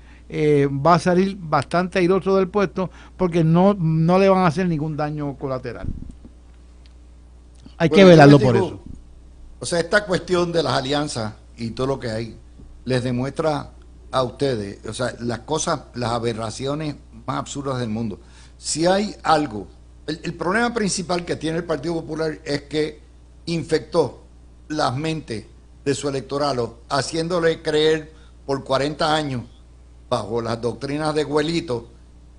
va a salir bastante airoso del puesto porque no le van a hacer ningún daño colateral. Hay que velarlo por eso. O sea, esta cuestión de las alianzas y todo lo que hay les demuestra a ustedes, o sea, las cosas, las aberraciones más absurdas del mundo. Si hay algo, el problema principal que tiene el Partido Popular es que infectó las mentes de su electorado, haciéndole creer por 40 años, bajo las doctrinas de Güelito,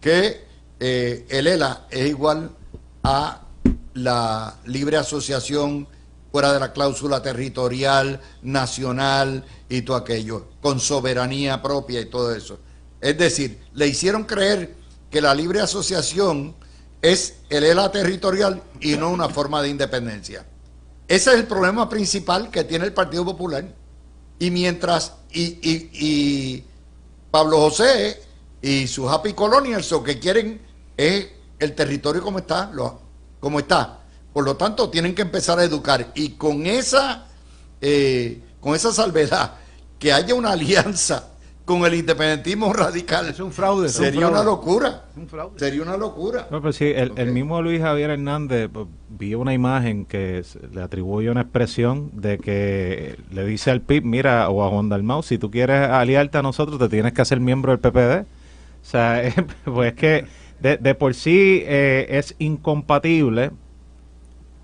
que el ELA es igual a la libre asociación fuera de la cláusula territorial, nacional y todo aquello, con soberanía propia y todo eso. Es decir, le hicieron creer que la libre asociación es el ELA territorial y no una forma de independencia. Ese es el problema principal que tiene el Partido Popular. Y mientras y Pablo José y sus Happy Colonials lo que quieren es el territorio como está, Por lo tanto, tienen que empezar a educar. Y con esa salvedad, que haya una alianza con el independentismo radical. Es un fraude. Sería una locura. Es un fraude. Sería una locura. No, pero sí, el mismo Luis Javier Hernández vi una imagen que le atribuye una expresión de que le dice al PIB, mira, o a Juan Dalmau, si tú quieres aliarte a nosotros te tienes que hacer miembro del PPD. O sea, pues es que de por sí es incompatible,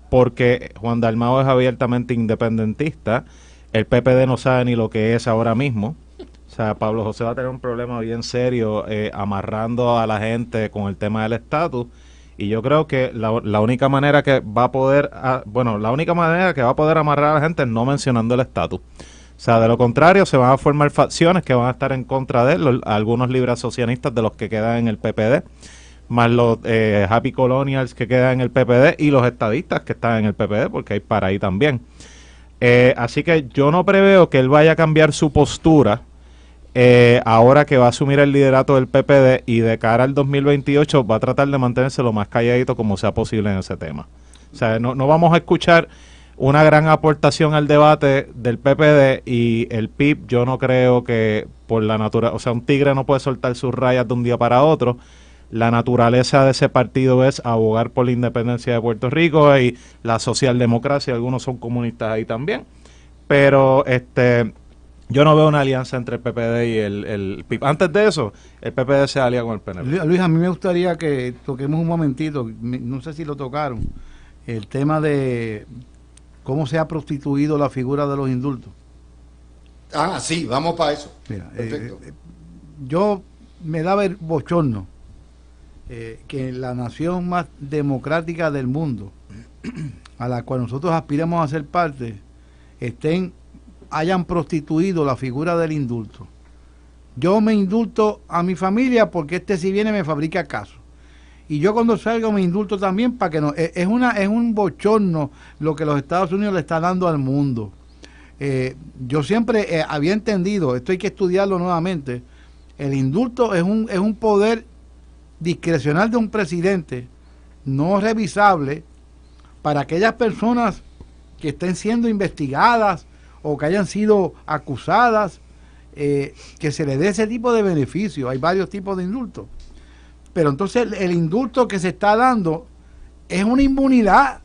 porque Juan Dalmau es abiertamente independentista, el PPD no sabe ni lo que es ahora mismo. O sea, Pablo José va a tener un problema bien serio amarrando a la gente con el tema del estatus, y yo creo que la única manera que va a poder, la única manera que va a poder amarrar a la gente es no mencionando el estatus. O sea, de lo contrario se van a formar facciones que van a estar en contra de él, algunos libres asociacionistas de los que quedan en el PPD, más los Happy Colonials que quedan en el PPD y los estadistas que están en el PPD, porque hay para ahí también. Así que yo no preveo que él vaya a cambiar su postura ahora que va a asumir el liderato del PPD, y de cara al 2028 va a tratar de mantenerse lo más calladito como sea posible en ese tema. O sea, no vamos a escuchar una gran aportación al debate del PPD, y el PIB yo no creo que por la naturaleza, o sea, un tigre no puede soltar sus rayas de un día para otro. La naturaleza de ese partido es abogar por la independencia de Puerto Rico y la socialdemocracia, algunos son comunistas ahí también, pero yo no veo una alianza entre el PPD y el PIB. Antes de eso, el PPD se alía con el PNP. Luis, a mí me gustaría que toquemos un momentito, no sé si lo tocaron, el tema de cómo se ha prostituido la figura de los indultos. Ah, sí, vamos para eso. Mira, Perfecto. yo me da bochorno que la nación más democrática del mundo, a la cual nosotros aspiramos a ser parte, hayan prostituido la figura del indulto. Yo me indulto a mi familia porque si viene me fabrica caso. Y yo cuando salgo me indulto también para que no. Es un bochorno lo que los Estados Unidos le está dando al mundo. Yo siempre había entendido, esto hay que estudiarlo nuevamente, el indulto es un poder discrecional de un presidente, no revisable, para aquellas personas que estén siendo investigadas o que hayan sido acusadas, que se les dé ese tipo de beneficio. Hay varios tipos de indultos. Pero entonces el indulto que se está dando es una inmunidad.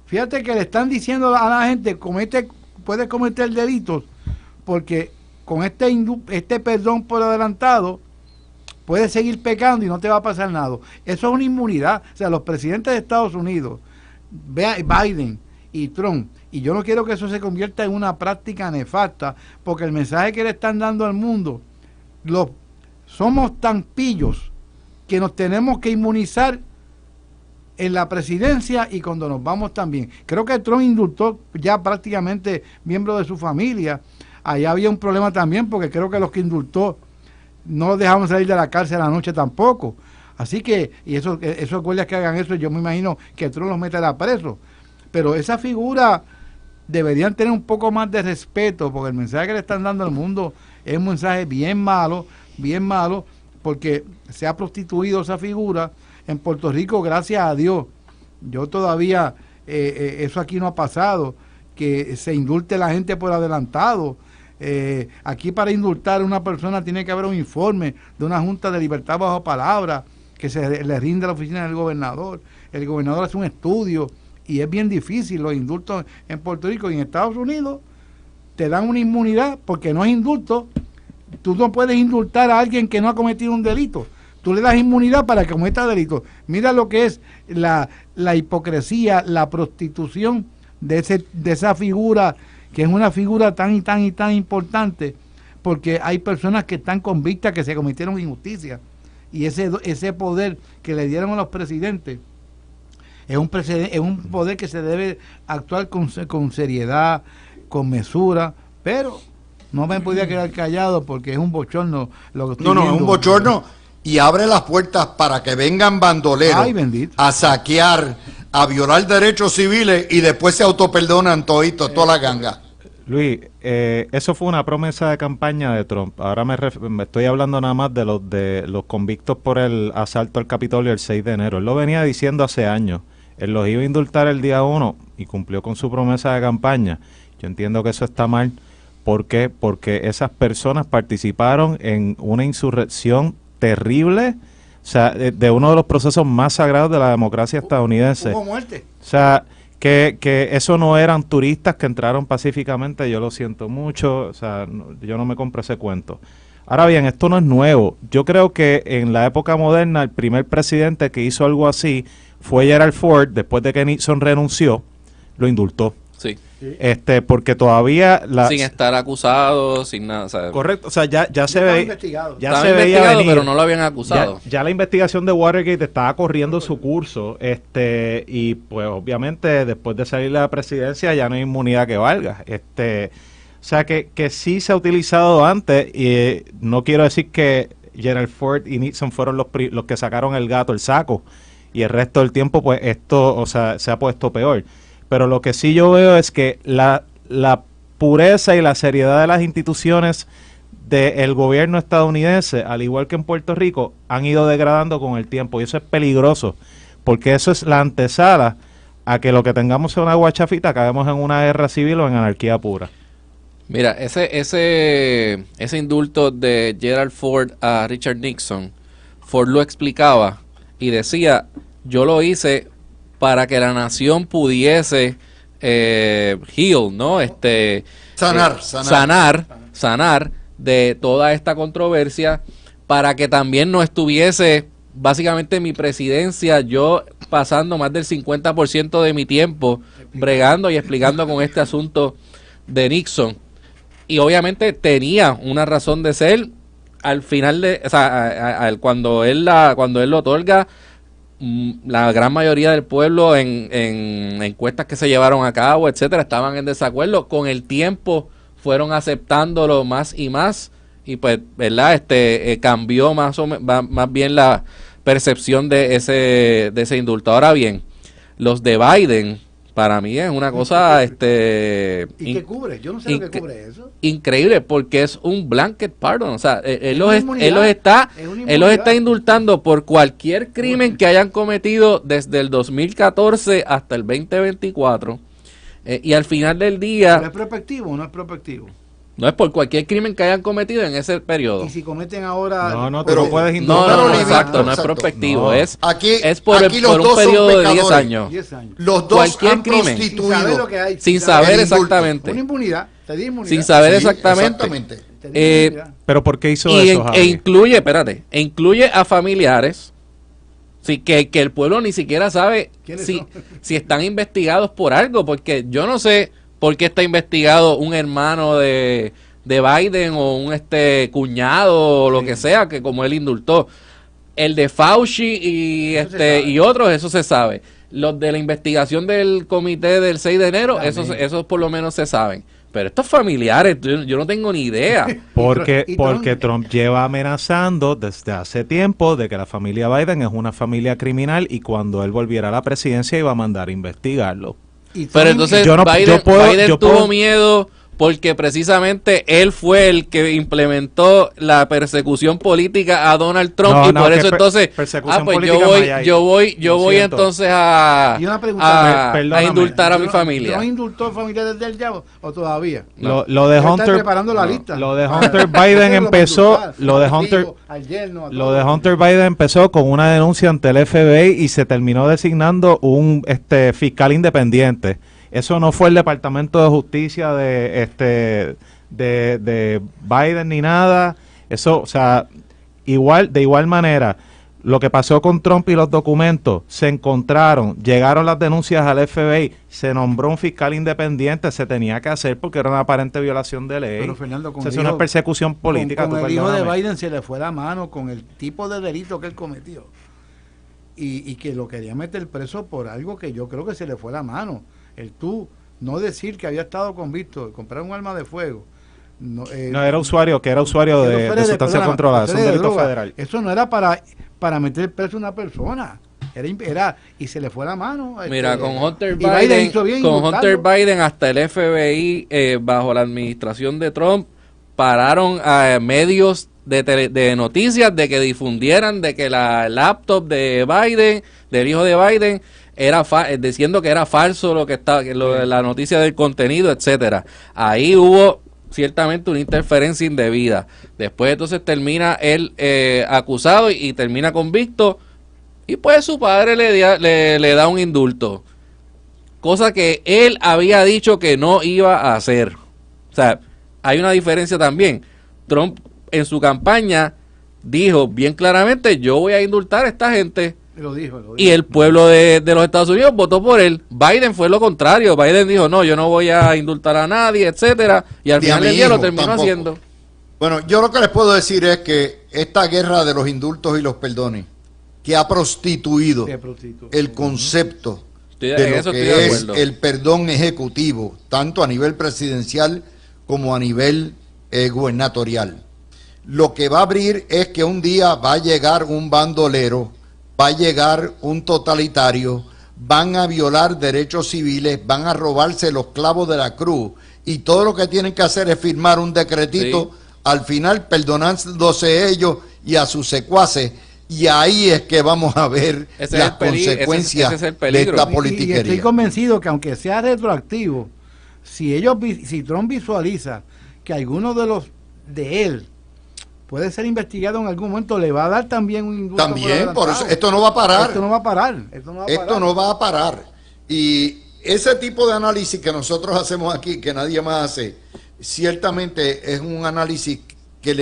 Fíjate que le están diciendo a la gente, puedes cometer delitos, porque con este perdón por adelantado, puedes seguir pecando y no te va a pasar nada. Eso es una inmunidad. O sea, los presidentes de Estados Unidos, Biden y Trump, y yo no quiero que eso se convierta en una práctica nefasta, porque el mensaje que le están dando al mundo, somos tan pillos que nos tenemos que inmunizar en la presidencia y cuando nos vamos también. Creo que Trump indultó ya prácticamente miembros de su familia. Allá había un problema también, porque creo que los que indultó no los dejaban salir de la cárcel a la noche tampoco. Así que, y esos guardias que hagan eso, yo me imagino que Trump los meterá preso. Pero esa figura deberían tener un poco más de respeto, porque el mensaje que le están dando al mundo es un mensaje bien malo, porque se ha prostituido esa figura. En Puerto Rico, gracias a Dios, yo todavía, eso aquí no ha pasado, que se indulte la gente por adelantado. Aquí para indultar a una persona tiene que haber un informe de una Junta de Libertad bajo palabra que se le rinde a la oficina del gobernador. El gobernador hace un estudio y es bien difícil los indultos en Puerto Rico. Y en Estados Unidos te dan una inmunidad porque no es indulto. Tú no puedes indultar a alguien que no ha cometido un delito. Tú le das inmunidad para que cometa delitos. Mira lo que es la hipocresía, la prostitución de esa figura, que es una figura tan importante, porque hay personas que están convictas que se cometieron injusticia. Y ese poder que le dieron a los presidentes es un poder que se debe actuar con seriedad, con mesura, pero no me podía quedar callado porque es un bochorno lo que estoy viendo. Es un bochorno, y abre las puertas para que vengan bandoleros a saquear, a violar derechos civiles y después se autoperdonan toditos, toda la ganga. Luis, eso fue una promesa de campaña de Trump. Ahora me estoy hablando nada más de los convictos por el asalto al Capitolio el 6 de enero. Él lo venía diciendo hace años. Él los iba a indultar el día 1 y cumplió con su promesa de campaña. Yo entiendo que eso está mal, ¿Por qué? Porque esas personas participaron en una insurrección terrible, o sea, de uno de los procesos más sagrados de la democracia estadounidense. Hubo muerte. O sea, que eso no eran turistas que entraron pacíficamente, yo lo siento mucho, o sea, yo no me compro ese cuento. Ahora bien, esto no es nuevo. Yo creo que en la época moderna el primer presidente que hizo algo así fue Gerald Ford, después de que Nixon renunció, lo indultó. Sí. Porque todavía Sin estar acusado, sin nada. O sea, correcto, o sea, ya se Estaba veía, investigado. ya estaba se veía investigado, venir. pero no lo habían acusado. Ya la investigación de Watergate estaba corriendo su curso, y pues obviamente después de salir de la presidencia ya no hay inmunidad que valga. O sea que sí se ha utilizado antes, y no quiero decir que Gerald Ford y Nixon fueron los que sacaron el gato, el saco, y el resto del tiempo pues esto, o sea, se ha puesto peor. Pero lo que sí yo veo es que la pureza y la seriedad de las instituciones del gobierno estadounidense, al igual que en Puerto Rico, han ido degradando con el tiempo, y eso es peligroso, porque eso es la antesala a que lo que tengamos sea una guachafita, acabemos en una guerra civil o en anarquía pura. Mira, ese indulto de Gerald Ford a Richard Nixon, Ford lo explicaba y decía, yo lo hice para que la nación pudiese heal, ¿no? Sanar de toda esta controversia, para que también no estuviese básicamente mi presidencia, yo pasando más del 50% de mi tiempo bregando y explicando con este asunto de Nixon. Y obviamente tenía una razón de ser. Al final de, o sea, cuando él lo otorga, la gran mayoría del pueblo en encuestas que se llevaron a cabo, etcétera, estaban en desacuerdo. Con el tiempo fueron aceptándolo más y más, y pues, ¿verdad? Cambió más bien la percepción de ese indulto. Ahora bien, los de Biden, para mí es una cosa ¿Y qué cubre? Yo no sé lo que cubre eso. increíble, porque es un blanket pardon. O sea, él los inmunidad. está indultando por cualquier crimen que hayan cometido desde el 2014 hasta el 2024. Y al final del día, ¿No es prospectivo o no es prospectivo? no es por cualquier crimen que hayan cometido en ese periodo. Y si cometen ahora... No, pero tú puedes No, indultar. exacto, no es exacto. prospectivo. No. Es Aquí por los un dos son periodo de 10 pecadores. años. 10 años. Los dos Cualquier han crimen. Sin saber prostituido. lo que hay. Sin saber El indulto. exactamente. Una impunidad. Te di inmunidad. Sin saber Sí, exactamente. Te di inmunidad. Pero ¿por qué hizo Y eso, Javi? incluye a familiares, sí, que el pueblo ni siquiera sabe ¿Quiénes si, son? si están investigados por algo, porque yo no sé por qué está investigado un hermano de Biden o un cuñado o lo que sea, que como él indultó. El de Fauci y Eso se sabe. y otros, eso se sabe. Los de la investigación del comité del 6 de enero, También. esos por lo menos se saben. Pero estos familiares, yo no tengo ni idea. Porque Y Trump lleva amenazando desde hace tiempo de que la familia Biden es una familia criminal, y cuando él volviera a la presidencia iba a mandar a investigarlo. Y Pero Trump- entonces yo no- Biden, yo puedo- Biden yo tuvo puedo- miedo porque precisamente él fue el que implementó la persecución política a Donald Trump, No, y no, por que eso entonces, persecución pues política no hay ahí. yo voy Lo siento. entonces a, Y una pregunta, a perdóname, indultar a mi ¿No familia. indultó familiares del ya o todavía? Lo de Ya está Hunter, preparando la lista. lo de Hunter Biden empezó, lo de Hunter empezó con una denuncia ante el FBI y se terminó designando un fiscal independiente. Eso no fue el Departamento de Justicia de Biden ni nada. Eso, o sea, de igual manera, lo que pasó con Trump y los documentos, se encontraron, llegaron las denuncias al FBI, se nombró un fiscal independiente, se tenía que hacer porque era una aparente violación de ley. Pero Fernando, con O sea, es el una hijo- persecución política. Con tú el hijo de perdóname. Biden se le fue la mano con el tipo de delito que él cometió. Y que lo quería meter preso por algo que yo creo que se le fue la mano. El tú no decir que había estado convicto de comprar un arma de fuego. No, No, era usuario que los de fuera sustancias perdóname, controladas, es un fuera de delito droga. federal. Eso no era para meter preso a una persona. Era y se le fue la mano. Mira, con Hunter y Biden Biden, hizo bien con indultarlo. Hunter Biden hasta el FBI, bajo la administración de Trump, pararon a medios de noticias de que difundieran de que la laptop de Biden, del hijo de Biden, era diciendo que era falso lo que estaba, la noticia del contenido, etcétera. Ahí hubo ciertamente una interferencia indebida. Después entonces termina él acusado y termina convicto, y pues su padre le da un indulto, cosa que él había dicho que no iba a hacer. O sea, hay una diferencia también. Trump en su campaña dijo bien claramente: yo voy a indultar a esta gente. Lo dijo. Y el pueblo de los Estados Unidos votó por él. Biden fue lo contrario. Biden dijo: no, yo no voy a indultar a nadie, etcétera. Y al final del día lo terminó haciendo. Bueno, yo lo que les puedo decir es que esta guerra de los indultos y los perdones, que ha prostituido el concepto de lo que es el perdón ejecutivo, tanto a nivel presidencial como a nivel gubernatorial. Lo que va a abrir es que un día va a llegar un bandolero, va a llegar un totalitario, van a violar derechos civiles, van a robarse los clavos de la cruz, y todo lo que tienen que hacer es firmar un decretito, sí, al final perdonándose ellos y a sus secuaces, y ahí es que vamos a ver las consecuencias de esta politiquería. Y estoy convencido que aunque sea retroactivo, si Trump visualiza que alguno de él puede ser investigado en algún momento, le va a dar también un indulto. También, por eso, esto no va a parar. Esto no va a parar. Esto no va a parar. Y ese tipo de análisis que nosotros hacemos aquí, que nadie más hace, ciertamente es un análisis que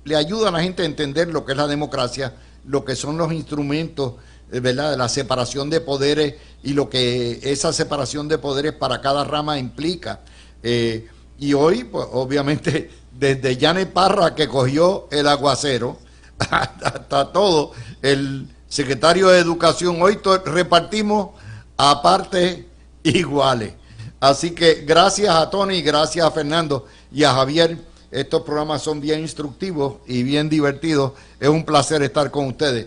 le ayuda a la gente a entender lo que es la democracia, lo que son los instrumentos, ¿verdad?, de la separación de poderes y lo que esa separación de poderes para cada rama implica. Y hoy, pues, obviamente, desde Janet Parra, que cogió el aguacero, hasta todo, el secretario de Educación, hoy repartimos a partes iguales. Así que gracias a Tony, gracias a Fernando y a Javier. Estos programas son bien instructivos y bien divertidos. Es un placer estar con ustedes.